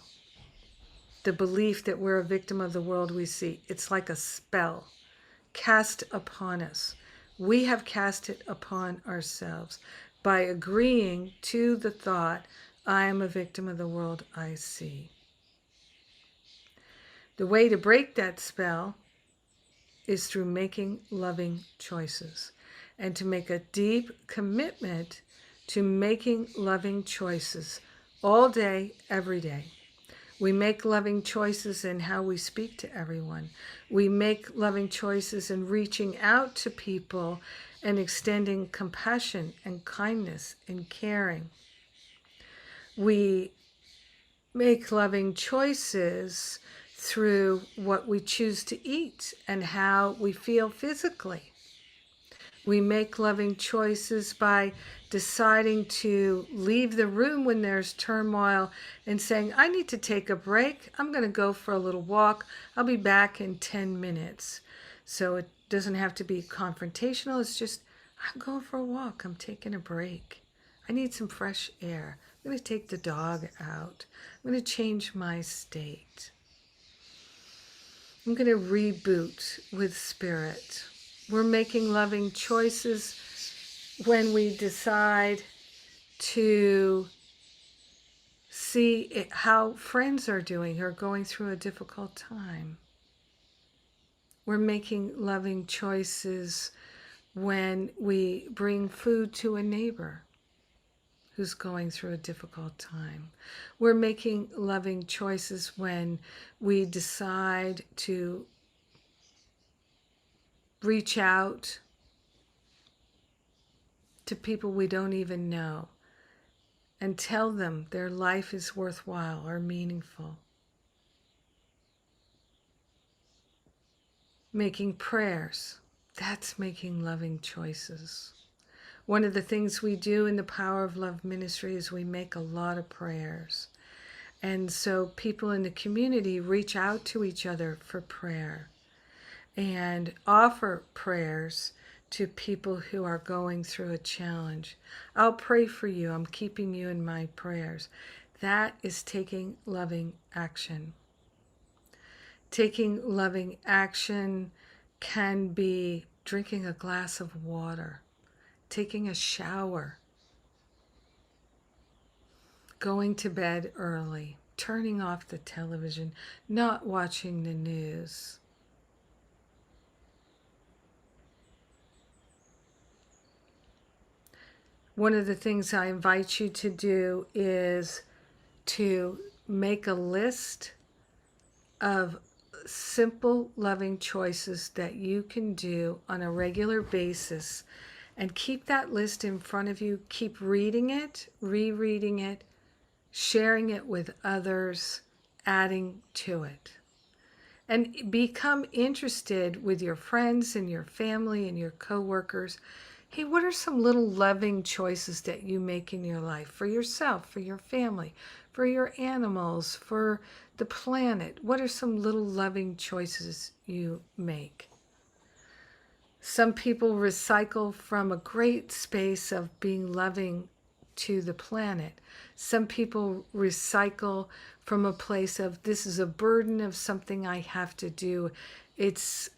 The belief that we're a victim of the world we see. It's like a spell cast upon us. We have cast it upon ourselves by agreeing to the thought, I am a victim of the world I see. The way to break that spell is through making loving choices, and to make a deep commitment to making loving choices all day, every day. We make loving choices in how we speak to everyone. We make loving choices in reaching out to people and extending compassion and kindness and caring. We make loving choices through what we choose to eat and how we feel physically. We make loving choices by deciding to leave the room when there's turmoil and saying, I need to take a break. I'm going to go for a little walk. I'll be back in 10 minutes. So it doesn't have to be confrontational. It's just, I'm going for a walk. I'm taking a break. I need some fresh air. I'm going to take the dog out. I'm going to change my state. I'm going to reboot with spirit. We're making loving choices when we decide to see how friends are doing who are going through a difficult time. We're making loving choices when we bring food to a neighbor who's going through a difficult time. We're making loving choices when we decide to reach out to people we don't even know and tell them their life is worthwhile or meaningful. Making prayers, that's making loving choices. One of the things we do in the Power of Love ministry is we make a lot of prayers. And so people in the community reach out to each other for prayer and offer prayers to people who are going through a challenge. I'll pray for you. I'm keeping you in my prayers. That is taking loving action. Taking loving action can be drinking a glass of water, taking a shower, going to bed early, turning off the television, not watching the news. One of the things I invite you to do is to make a list of simple, loving choices that you can do on a regular basis, and keep that list in front of you. Keep reading it, rereading it, sharing it with others, adding to it. And become interested with your friends and your family and your coworkers. Hey, what are some little loving choices that you make in your life for yourself, for your family, for your animals, for the planet? What are some little loving choices you make? Some people recycle from a great space of being loving to the planet. Some people recycle from a place of, this is a burden of something I have to do. It's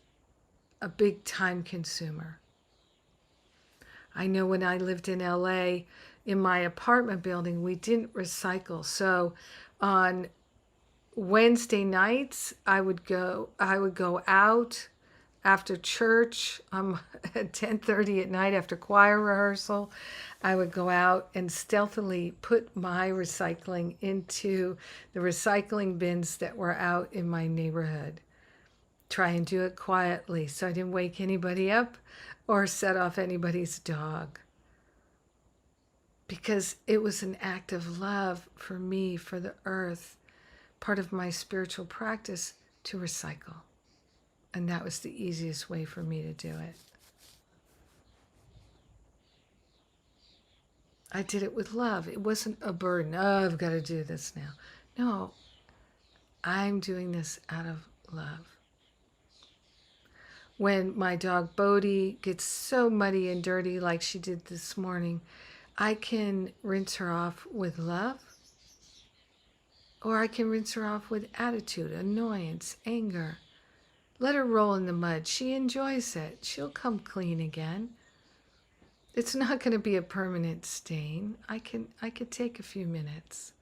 a big time consumer. I know when I lived in LA, in my apartment building, we didn't recycle. So on Wednesday nights, I would go out after church at 10:30 at night after choir rehearsal. I would go out and stealthily put my recycling into the recycling bins that were out in my neighborhood. Try and do it quietly so I didn't wake anybody up or set off anybody's dog. Because it was an act of love for me, for the earth, part of my spiritual practice to recycle. And that was the easiest way for me to do it. I did it with love. It wasn't a burden. Oh, I've got to do this now. No, I'm doing this out of love. When my dog Bodhi gets so muddy and dirty like she did this morning, I can rinse her off with love, or I can rinse her off with attitude, annoyance, anger. Let her roll in the mud. She enjoys it. She'll come clean again. It's not going to be a permanent stain. I could take a few minutes.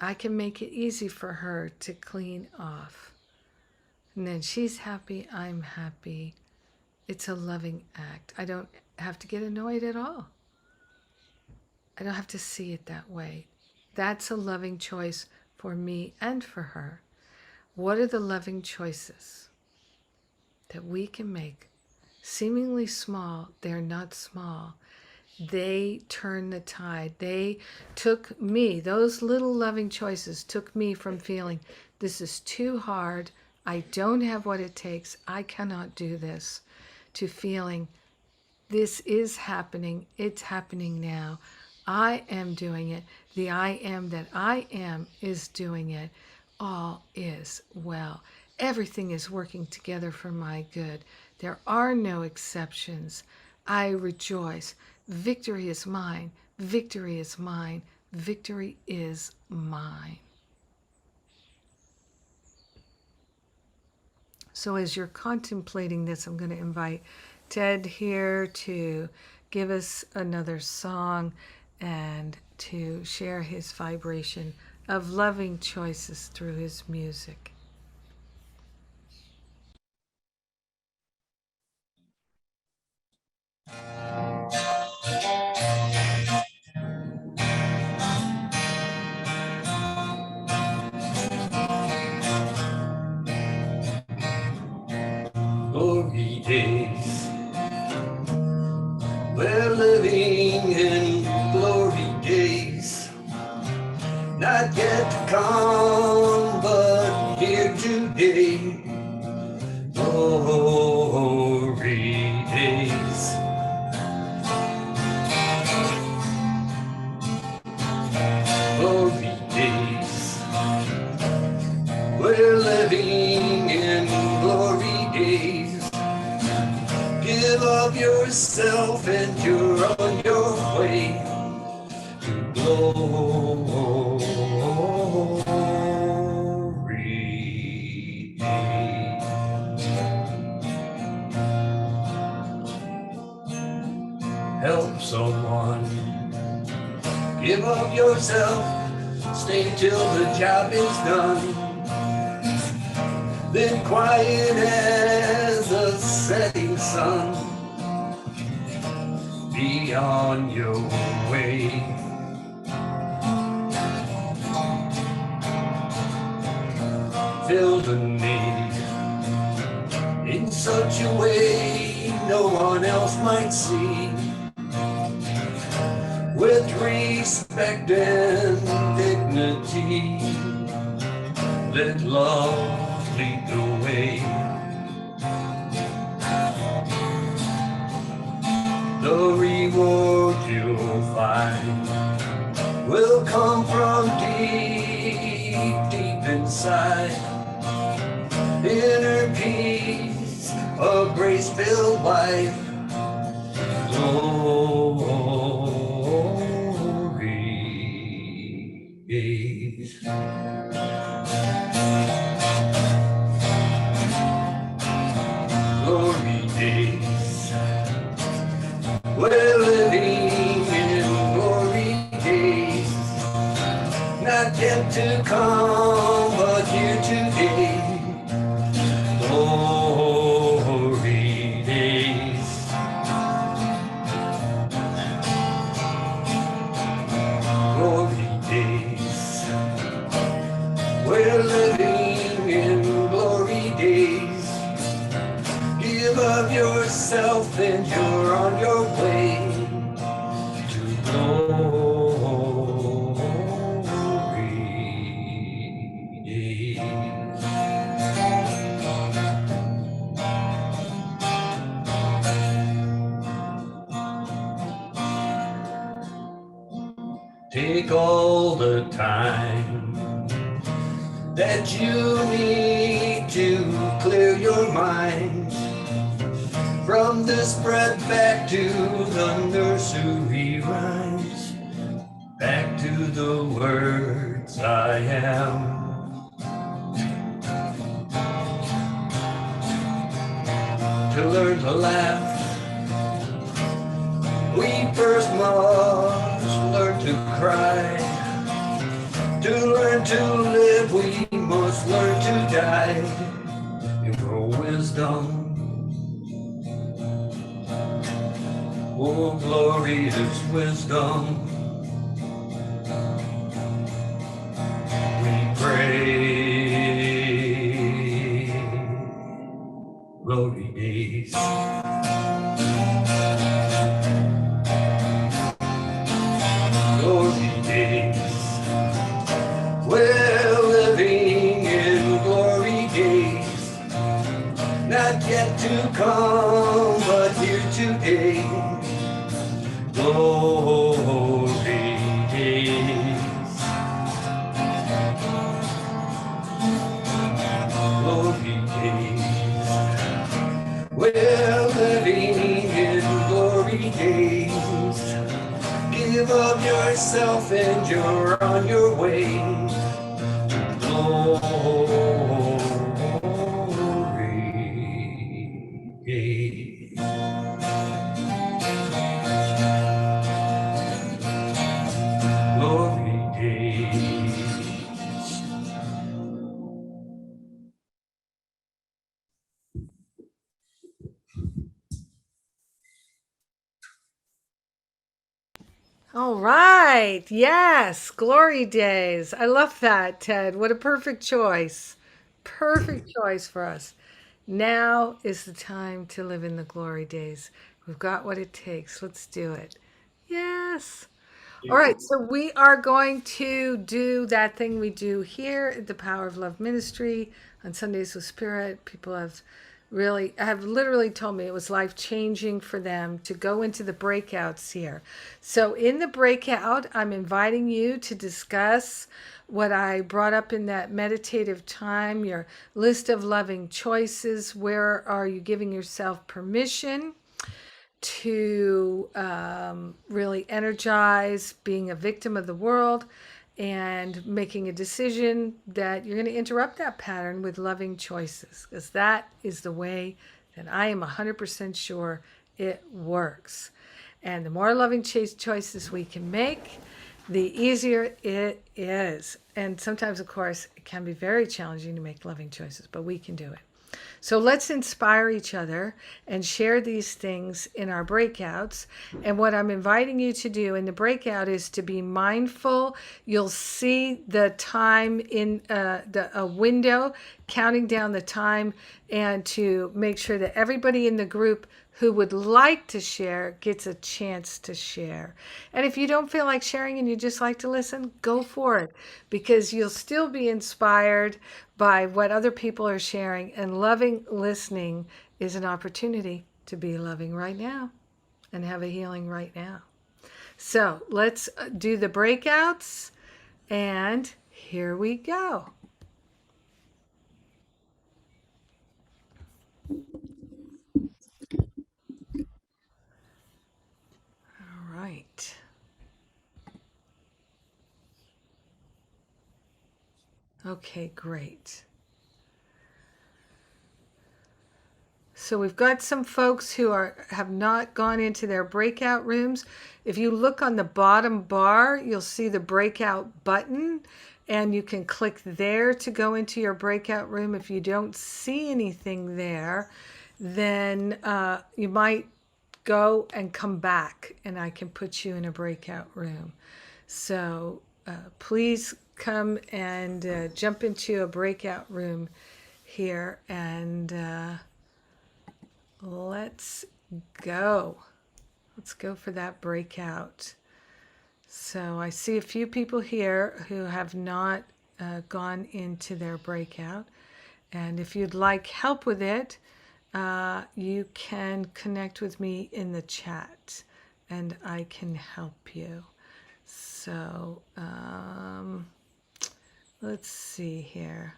I can make it easy for her to clean off. And then she's happy, I'm happy. It's a loving act. I don't have to get annoyed at all. I don't have to see it that way. That's a loving choice for me and for her. What are the loving choices that we can make? Seemingly small, they're not small. They turn the tide. They took me, those little loving choices took me from feeling this is too hard, I don't have what it takes, I cannot do this, to feeling this is happening, it's happening now. I am doing it. The I am that I am is doing it. All is well. Everything is working together for my good. There are no exceptions. I rejoice. Victory is mine. Victory is mine. Victory is mine. So as you're contemplating this, I'm going to invite Tedd here to give us another song and to share his vibration of loving choices through his music. Glory days, we're living in glory days, not yet to come, but here today. Glory days, glory days, we're living in glory days. Give of yourself and you're on your way to glory days. Help someone, give of yourself, stay till the job is done. Then quiet as the setting sun, be on your way. Fill the need in such a way no one else might see. With respect and dignity, let love lead the way. The reward you'll find will come from deep, deep inside. Inner peace, a grace-filled life. Glory days. Glory days, we're living in glory days, not yet to come, but here today. Glory days, glory days, we're living in glory days. Give of yourself and you're on your way to glory days. Take all the time that you need to clear your mind from this bread back to the nursery rhymes, back to the words I am. To learn to laugh, we first must learn to cry. To learn to live, we must learn to die. And wisdom. Oh, glorious wisdom. We pray. Glory days. Glory days. We're living in glory days. Not yet to come, but here today. Glory days. Glory days. We're living in glory days. Give of yourself and you're on your way. Glory days. Glory days. All right. Yes. Glory days. I love that, Ted. What a perfect choice. Perfect choice for us. Now is the time to live in the glory days. We've got what it takes. Let's do it. Yes. All right, so we are going to do that thing we do here at the Power of Love Ministry on Sundays with Spirit. People have literally told me it was life changing for them to go into the breakouts here. So in the breakout, I'm inviting you to discuss what I brought up in that meditative time, your list of loving choices. Where are you giving yourself permission to really energize being a victim of the world and making a decision that you're going to interrupt that pattern with loving choices, because that is the way that I am 100% sure it works. And the more loving choices we can make, the easier it is. And sometimes, of course, it can be very challenging to make loving choices, but we can do it. So let's inspire each other and share these things in our breakouts. And what I'm inviting you to do in the breakout is to be mindful. You'll see the time in a window counting down the time, and to make sure that everybody in the group who would like to share gets a chance to share. And if you don't feel like sharing and you just like to listen, go for it, because you'll still be inspired by what other people are sharing. And loving listening is an opportunity to be loving right now and have a healing right now. So let's do the breakouts, and here we go. All right. Okay, great. So we've got some folks who have not gone into their breakout rooms. If you look on the bottom bar, you'll see the breakout button, and you can click there to go into your breakout room. If you don't see anything there, then you might go and come back, and I can put you in a breakout room. So please come and jump into a breakout room here, and let's go. Let's go for that breakout. So I see a few people here who have not gone into their breakout. And if you'd like help with it, you can connect with me in the chat and I can help you. So let's see here.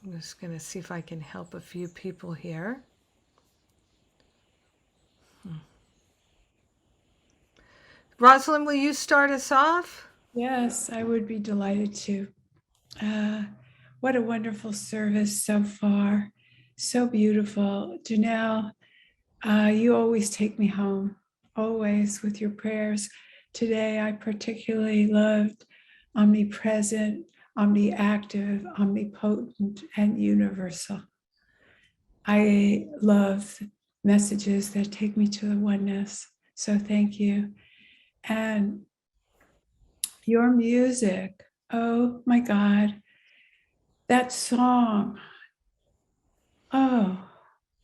I'm just going to see if I can help a few people here. Rosalind, will you start us off? Yes, I would be delighted to. What a wonderful service so far. So beautiful. Janelle, you always take me home, always with your prayers. Today, I particularly loved omnipresent, omniactive, omnipotent, and universal. I love messages that take me to the oneness. So thank you. And your music, oh my God, that song, oh,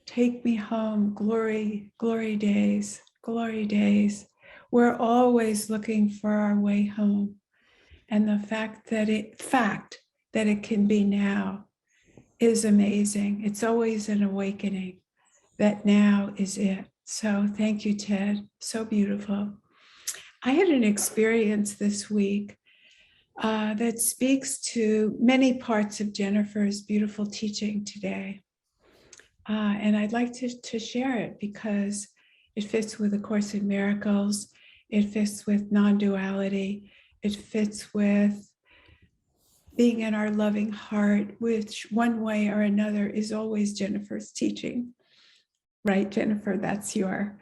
take me home, glory, glory days, glory days. We're always looking for our way home. And the fact that it can be now is amazing. It's always an awakening that now is it. So thank you, Ted. So beautiful. I had an experience this week that speaks to many parts of Jennifer's beautiful teaching today. And I'd like to share it because it fits with A Course in Miracles. It fits with non-duality. It fits with being in our loving heart, which one way or another is always Jennifer's teaching. Right, Jennifer? That's your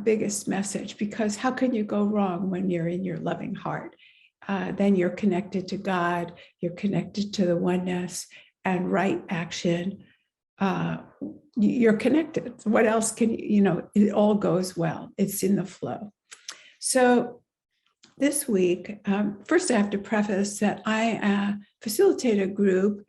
biggest message, because how can you go wrong when you're in your loving heart? Then you're connected to God, you're connected to the oneness, and right action. You're connected. What else can it all goes well. It's in the flow. So this week, first I have to preface that I facilitate a group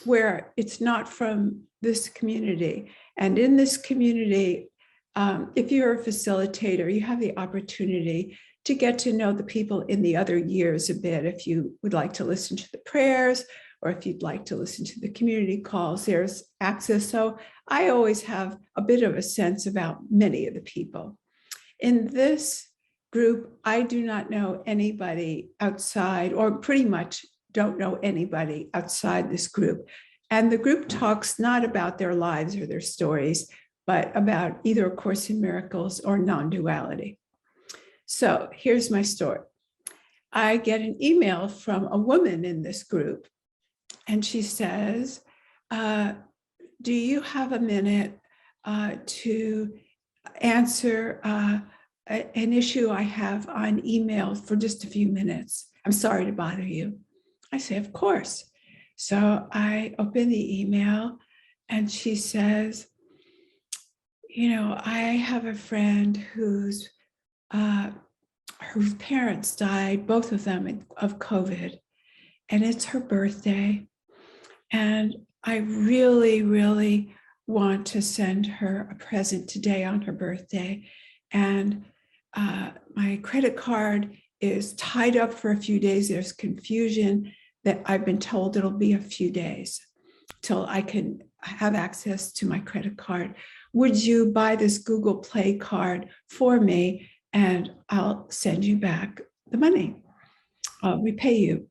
where it's not from this community. And in this community, if you're a facilitator, you have the opportunity to get to know the people in the other years a bit. If you would like to listen to the prayers, or if you'd like to listen to the community calls, there's access. So I always have a bit of a sense about many of the people. In this group, I do not know anybody outside, or pretty much don't know anybody outside this group. And the group talks not about their lives or their stories, but about either A Course in Miracles or non-duality. So here's my story. I get an email from a woman in this group, and she says, do you have a minute to answer an issue I have on email for just a few minutes? I'm sorry to bother you. I say, of course. So I open the email and she says, I have a friend whose parents died, both of them of COVID, and it's her birthday. And I really, really want to send her a present today on her birthday. And my credit card is tied up for a few days. There's confusion that I've been told it'll be a few days till I can have access to my credit card. Would you buy this Google Play card for me and I'll send you back the money? Repay you.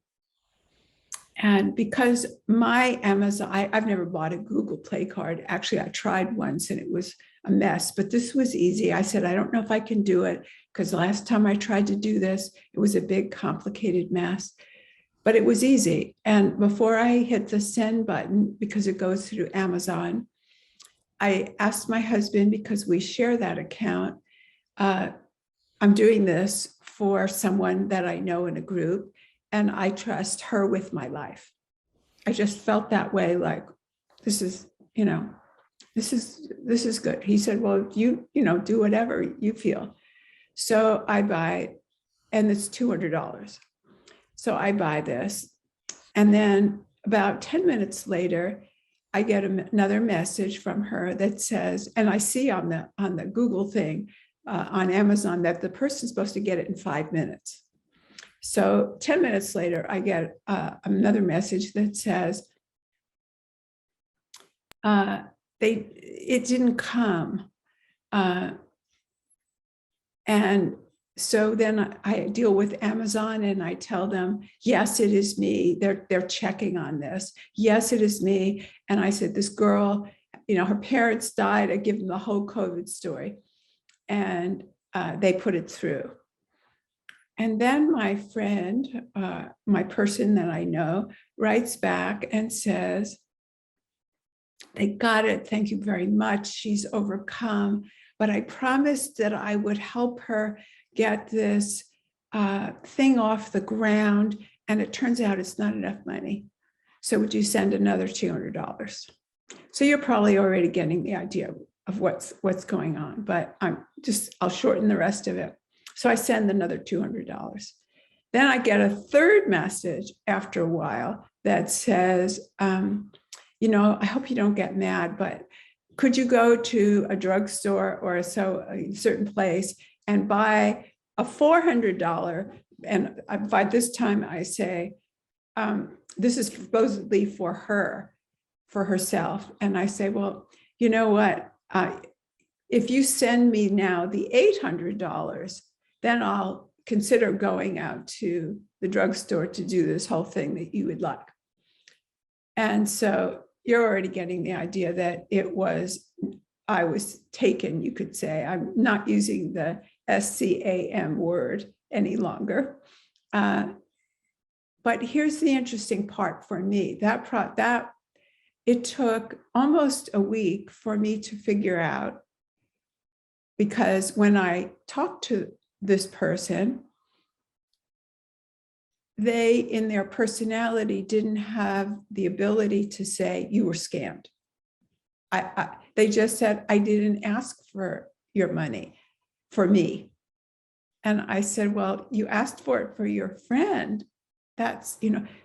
And because my Amazon, I've never bought a Google Play card. Actually, I tried once and it was a mess, but this was easy. I said, I don't know if I can do it because the last time I tried to do this, it was a big, complicated mess, but it was easy. And before I hit the send button, because it goes through Amazon, I asked my husband, because we share that account, I'm doing this for someone that I know in a group, and I trust her with my life. I just felt that way, like, this is good. He said, well, you do whatever you feel. So I buy, and it's $200. So I buy this. And then about 10 minutes later, I get another message from her that says, and I see on the Google thing on Amazon that the person's supposed to get it in 5 minutes. So 10 minutes later, I get another message that says, it didn't come. And so then I deal with Amazon and I tell them, yes, it is me. They're checking on this. Yes, it is me. And I said, this girl, her parents died. I give them the whole COVID story. And they put it through. And then my friend, my person that I know, writes back and says, they got it. Thank you very much. She's overcome. But I promised that I would help her get this thing off the ground, and it turns out it's not enough money. So would you send another $200? So you're probably already getting the idea of what's going on, but I'll shorten the rest of it. So I send another $200. Then I get a third message after a while that says, I hope you don't get mad, but could you go to a drugstore or a certain place and buy a $400? And by this time I say, this is supposedly for herself. And I say, well, you know what? If you send me now the $800, then I'll consider going out to the drugstore to do this whole thing that you would like. And so you're already getting the idea that I was taken, you could say. I'm not using the SCAM word any longer. But here's the interesting part for me, that it took almost a week for me to figure out, because when I talked to this person, they, in their personality, didn't have the ability to say, you were scammed. They just said, I didn't ask for your money for me. And I said, well, you asked for it for your friend. That's,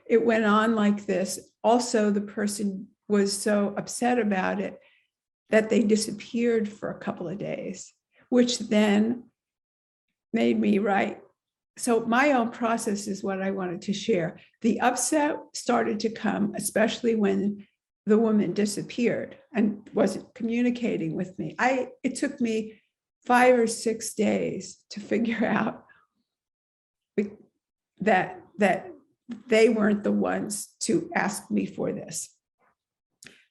it went on like this. Also, the person was so upset about it that they disappeared for a couple of days, which then made me write. So my own process is what I wanted to share. The upset started to come, especially when the woman disappeared and wasn't communicating with me. It took me 5 or 6 days to figure out that they weren't the ones to ask me for this.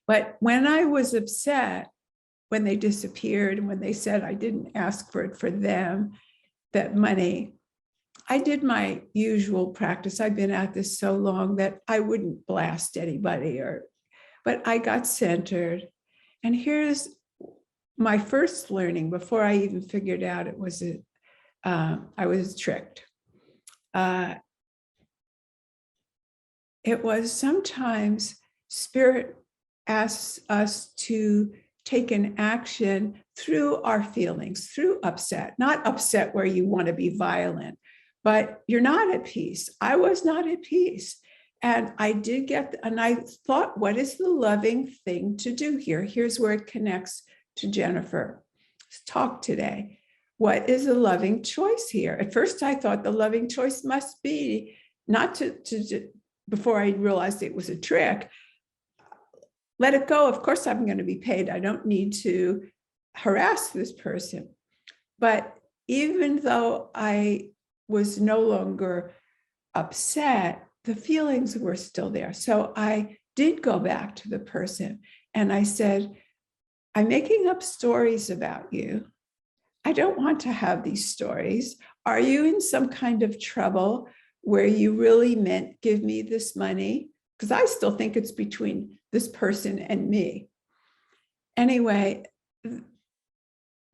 But when I was upset, when they disappeared and when they said I didn't ask for it for them, that money, I did my usual practice. I've been at this so long that I wouldn't blast anybody, but I got centered. And here's my first learning before I even figured out I was tricked. It was sometimes Spirit asks us to take an action through our feelings, through upset, not upset where you want to be violent, but you're not at peace. I was not at peace. And I thought, what is the loving thing to do here? Here's where it connects to Jennifer's talk today. What is the loving choice here? At first, I thought the loving choice must be not to before I realized it was a trick, let it go. Of course, I'm going to be paid. I don't need to harass this person. But even though I was no longer upset, the feelings were still there. So I did go back to the person and I said, I'm making up stories about you. I don't want to have these stories. Are you in some kind of trouble where you really meant give me this money? Because I still think it's between this person and me. Anyway,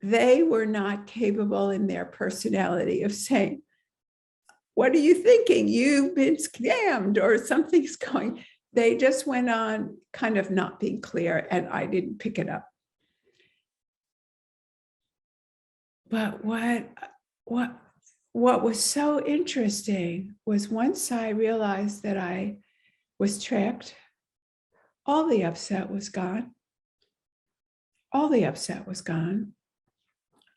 they were not capable in their personality of saying, what are you thinking? You've been scammed or something's going. They just went on kind of not being clear, and I didn't pick it up. But what was so interesting was once I realized that I was tricked, all the upset was gone. All the upset was gone.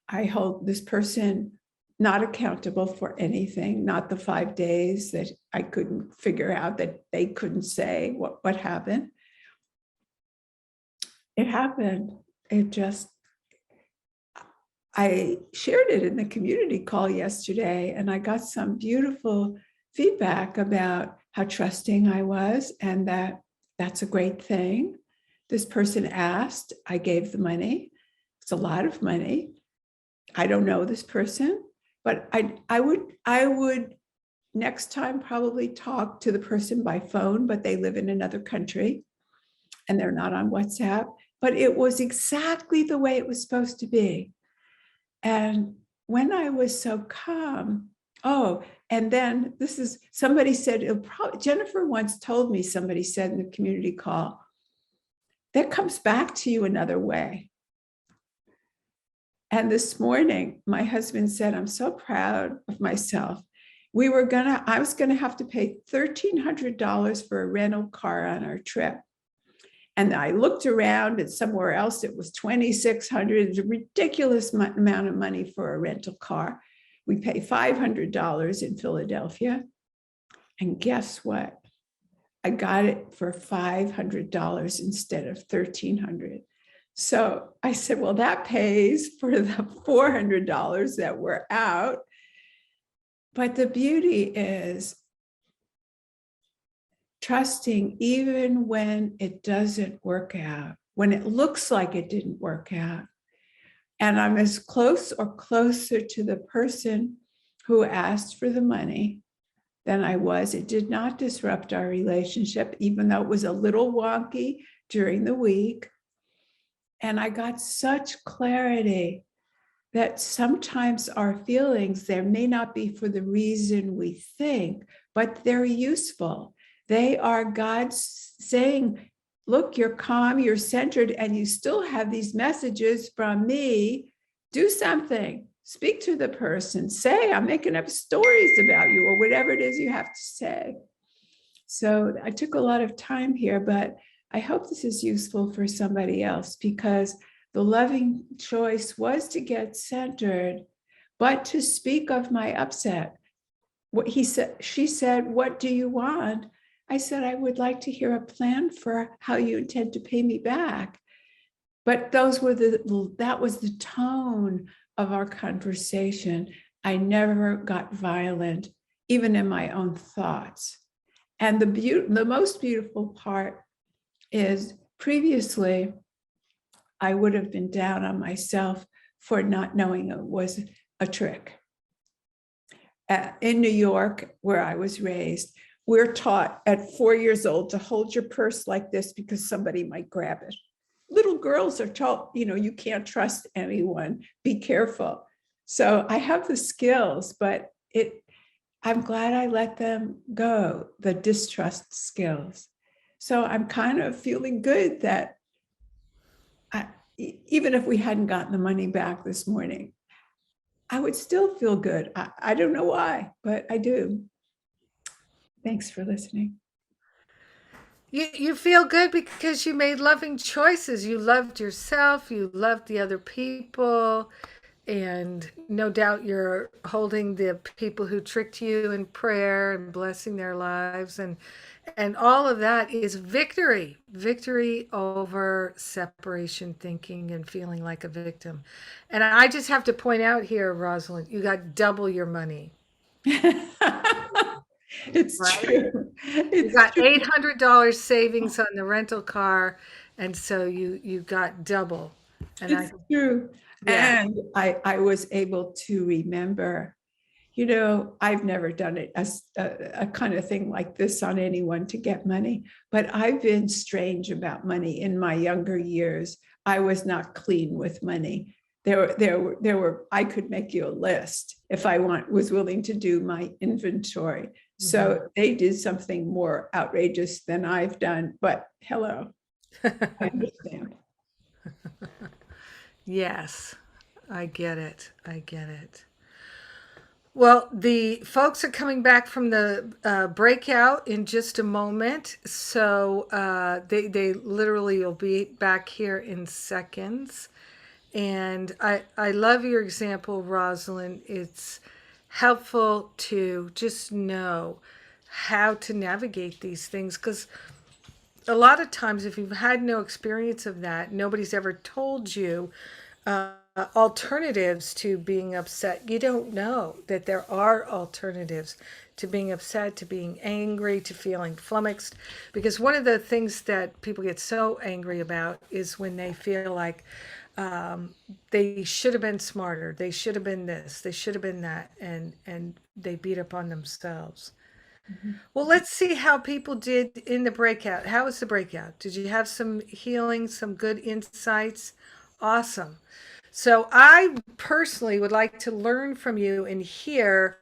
I hold this person not accountable for anything, not the 5 days that I couldn't figure out, that they couldn't say what happened. It happened. I shared it in the community call yesterday, and I got some beautiful feedback about how trusting I was, and that's a great thing. This person asked, I gave the money. It's a lot of money. I don't know this person, but I would next time probably talk to the person by phone, but they live in another country and they're not on WhatsApp. But it was exactly the way it was supposed to be. And when I was so calm, Oh, and then this is somebody said, Jennifer once told me, somebody said in the community call, that comes back to you another way. And this morning, my husband said, I'm so proud of myself. I was gonna have to pay $1,300 for a rental car on our trip. And I looked around, and somewhere else it was $2,600. It's a ridiculous amount of money for a rental car. We pay $500 in Philadelphia. And guess what? I got it for $500 instead of $1,300. So I said, well, that pays for the $400 that we're out. But the beauty is trusting even when it doesn't work out, when it looks like it didn't work out. And I'm as close or closer to the person who asked for the money than I was. It did not disrupt our relationship, even though it was a little wonky during the week. And I got such clarity that sometimes our feelings, there may not be for the reason we think, but they're useful. They are God saying, look, you're calm, you're centered, and you still have these messages from me. Do something, speak to the person, say, I'm making up stories about you, or whatever it is you have to say. So I took a lot of time here, but I hope this is useful for somebody else, because the loving choice was to get centered, but to speak of my upset. What she said, what do you want? I said, I would like to hear a plan for how you intend to pay me back. But that was the tone of our conversation. I never got violent, even in my own thoughts. And the most beautiful part is previously, I would have been down on myself for not knowing it was a trick. In New York, where I was raised, we're taught at 4 years old to hold your purse like this because somebody might grab it. Little girls are taught, you can't trust anyone, be careful. So I have the skills, but I'm glad I let them go, the distrust skills. So I'm kind of feeling good that even if we hadn't gotten the money back this morning, I would still feel good. I don't know why, but I do. Thanks for listening. You feel good because you made loving choices. You loved yourself, you loved the other people, and no doubt you're holding the people who tricked you in prayer and blessing their lives, and all of that is victory over separation thinking and feeling like a victim. And I just have to point out here, Rosalind, you got double your money. It's right? true. You got $800 savings on the rental car, and so you got double. And it's true. Yeah. And I was able to remember, I've never done it as a kind of thing like this on anyone to get money, but I've been strange about money in my younger years. I was not clean with money. I could make you a list if I was willing to do my inventory. So they did something more outrageous than I've done, but hello, I understand. Yes, I get it. Well, the folks are coming back from the breakout in just a moment. So they literally will be back here in seconds. And I love your example, Rosalind. It's helpful to just know how to navigate these things, because a lot of times if you've had no experience of that, nobody's ever told you alternatives to being upset. You don't know that there are alternatives to being upset, to being angry, to feeling flummoxed, because one of the things that people get so angry about is when they feel like they should have been smarter, they should have been this, they should have been that, and they beat up on themselves. Well, let's see how people did in the breakout. How was the breakout? Did you have some healing, some good insights? Awesome. So I personally would like to learn from you and hear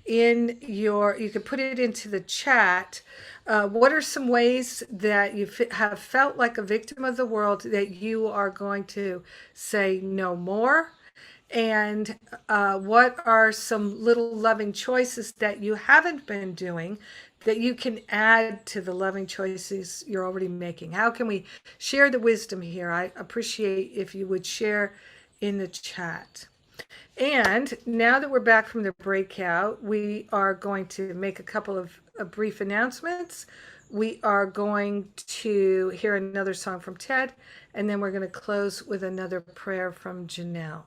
you could put it into the chat. What are some ways that you have felt like a victim of the world that you are going to say no more? And what are some little loving choices that you haven't been doing that you can add to the loving choices you're already making? How can we share the wisdom here? I appreciate if you would share in the chat. And now that we're back from the breakout, we are going to make a couple of brief announcements. We are going to hear another song from Ted, and then we're going to close with another prayer from Janelle.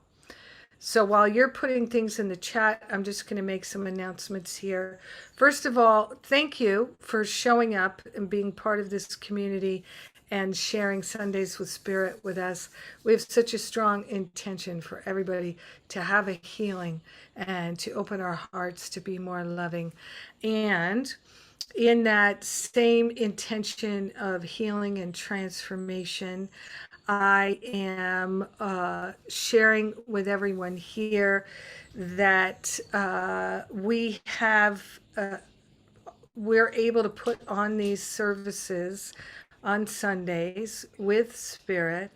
So while you're putting things in the chat, I'm just going to make some announcements here. First of all, thank you for showing up and being part of this community and sharing Sundays with Spirit with us. We have such a strong intention for everybody to have a healing and to open our hearts to be more loving. And in that same intention of healing and transformation, I am sharing with everyone here that we're able to put on these services on Sundays with Spirit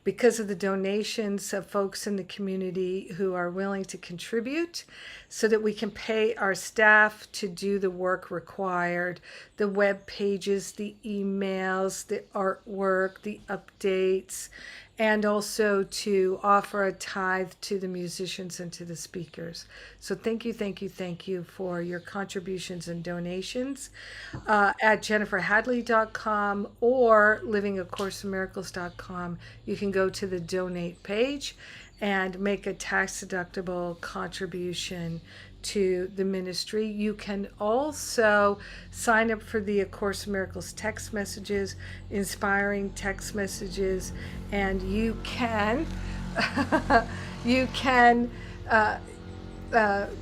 because of the donations of folks in the community who are willing to contribute so that we can pay our staff to do the work required, the web pages, the emails, the artwork, the updates, and also to offer a tithe to the musicians and to the speakers. So thank you for your contributions and donations at jenniferhadley.com or livingacourseofmiracles.com. You can go to the donate page and make a tax-deductible contribution to the ministry. You can also sign up for the A Course in Miracles text messages, inspiring text messages, and you can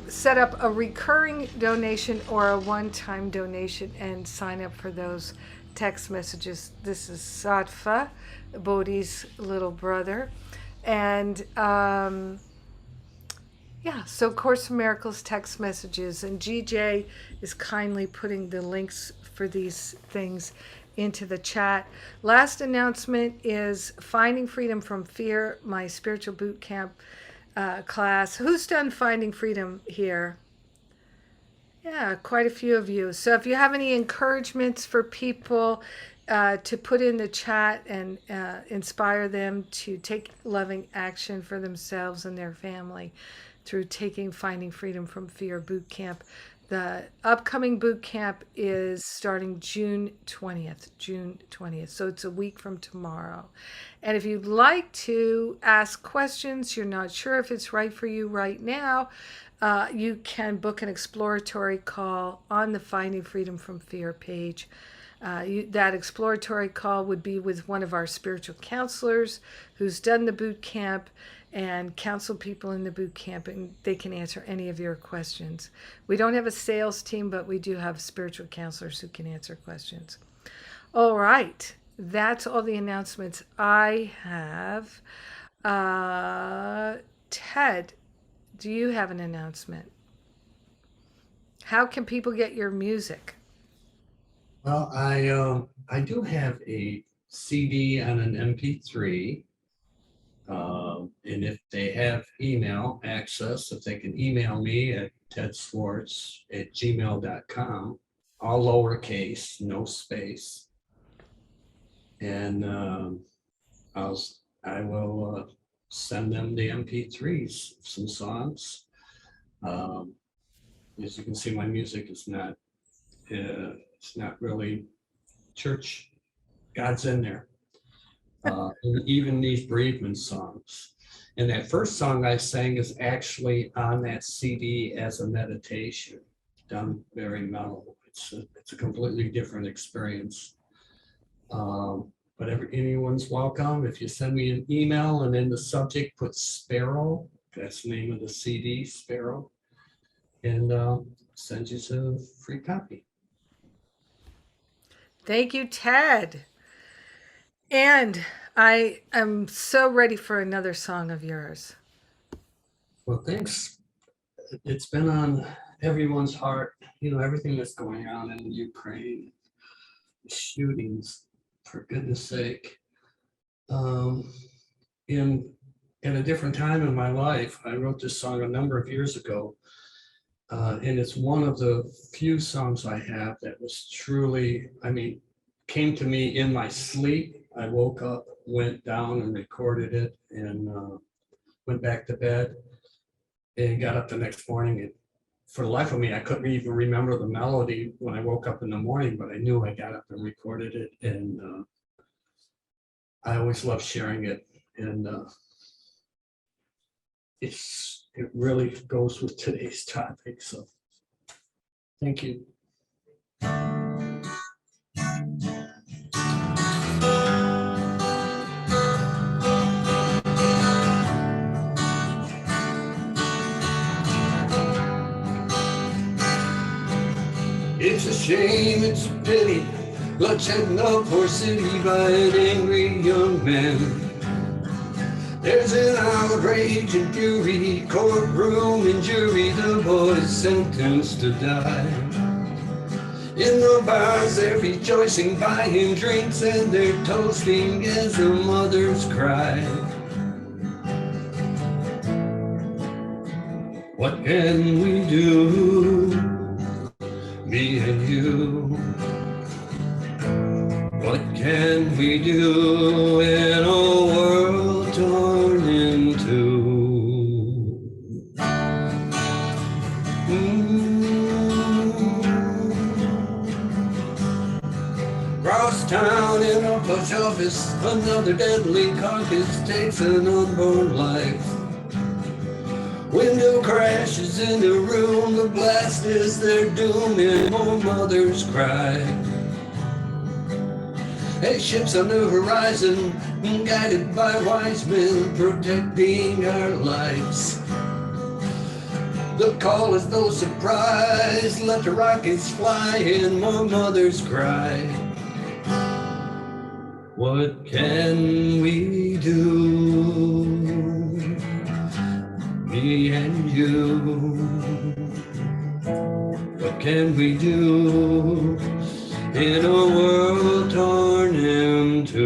set up a recurring donation or a one-time donation and sign up for those text messages. This is Sattva, Bodhi's little brother. And so Course in Miracles text messages, and GJ is kindly putting the links for these things into the chat. Last announcement is Finding Freedom from Fear, my spiritual boot camp class. Who's done Finding Freedom here? Yeah, quite a few of you. So if you have any encouragements for people to put in the chat and inspire them to take loving action for themselves and their family through taking Finding Freedom from Fear boot camp. The upcoming boot camp is starting June 20th. So it's a week from tomorrow. And if you'd like to ask questions, you're not sure if it's right for you right now, you can book an exploratory call on the Finding Freedom from Fear page. That exploratory call would be with one of our spiritual counselors who's done the boot camp and counsel people in the boot camp, and they can answer any of your questions. We don't have a sales team, but we do have spiritual counselors who can answer questions. All right, that's all the announcements I have. Ted, do you have an announcement? How can people get your music? Well, I do have a CD and an MP3. And if they have email access, if they can email me at teddswartz@gmail.com, all lowercase, no space. And I will send them the MP3s, some songs. As you can see, my music is not, it's not really church. God's in there. And even these bereavement songs. And that first song I sang is actually on that CD as a meditation, done very mellow. It's a completely different experience. But anyone's welcome. If you send me an email and in the subject put Sparrow, that's the name of the CD, Sparrow, and send you a free copy. Thank you, Ted. And I am so ready for another song of yours. Well, thanks. It's been on everyone's heart, everything that's going on in Ukraine, shootings, for goodness sake. In at a different time in my life, I wrote this song a number of years ago, and it's one of the few songs I have that was truly, came to me in my sleep. I woke up, went down and recorded it, and went back to bed and got up the next morning. And for the life of me, I couldn't even remember the melody when I woke up in the morning, but I knew I got up and recorded it. And I always love sharing it. And it really goes with today's topic. So thank you. It's a shame, it's a pity, bloodshed in the poor city by an angry young man. There's an outrage and fury, courtroom and jury, the boy's sentenced to die. In the bars they're rejoicing, buying drinks and they're toasting as the mothers cry. What can we do, me and you? What can we do in a world torn in two? Cross town in a post office, another deadly carcass takes an unborn life. Window crashes in the room, the blast is their doom, and more mothers cry. Hey, ships on the horizon, guided by wise men, protecting our lives. The call is no surprise, let the rockets fly, and more mothers cry. What can we do, me and you? What can we do in a world torn in two?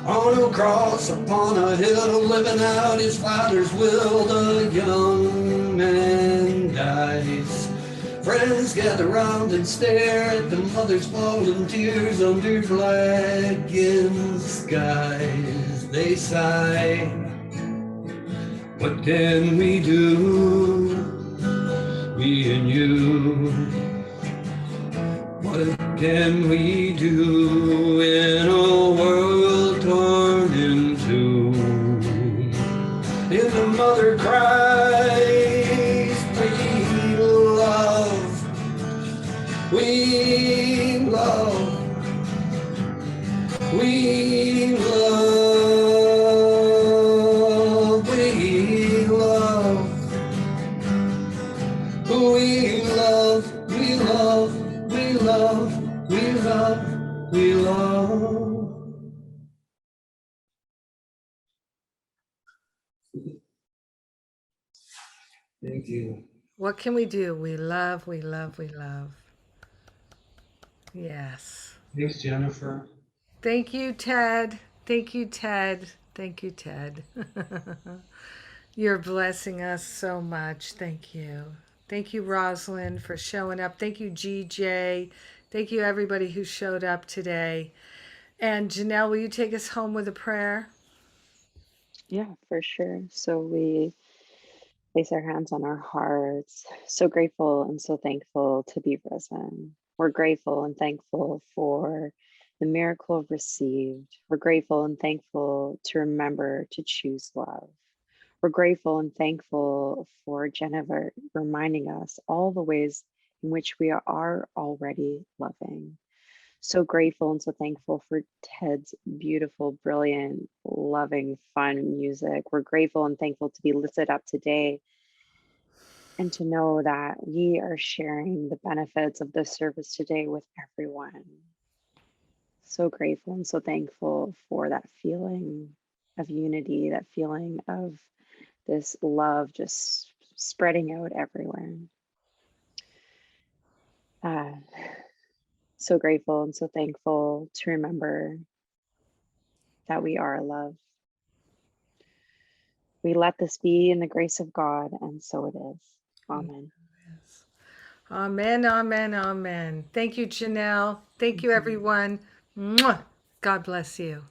On a cross upon a hill, living out his father's will, the young man dies. Friends gather round and stare at the mother's fallen tears under blackened skies. They sigh. What can we do, me and you? What can we do in a world torn in two? And the mother cries, we love, we love, we love, we love, we love, we love, we love, we love, we love. Thank you. What can we do? We love, we love, we love. Yes. Thanks, Jennifer. Thank you, Ted. Thank you, Ted. Thank you, Ted. You're blessing us so much. Thank you. Thank you, Rosalind, for showing up. Thank you, GJ. Thank you, everybody who showed up today. And Janelle, will you take us home with a prayer? Yeah, for sure. So we place our hands on our hearts, so grateful and so thankful to be risen. We're grateful and thankful for the miracle received. We're grateful and thankful to remember to choose love. We're grateful and thankful for Jennifer reminding us all the ways in which we are already loving. So grateful and so thankful for Tedd's beautiful, brilliant, loving, fun music. We're grateful and thankful to be lifted up today and to know that we are sharing the benefits of this service today with everyone. So grateful and so thankful for that feeling of unity, that feeling of this love just spreading out everywhere. Uh, so grateful and so thankful to remember that we are love. We let this be in the grace of God, and so it is. Amen. Yes. Amen, amen, amen. Thank you, Janelle. Thank you, everyone. Mwah. God bless you.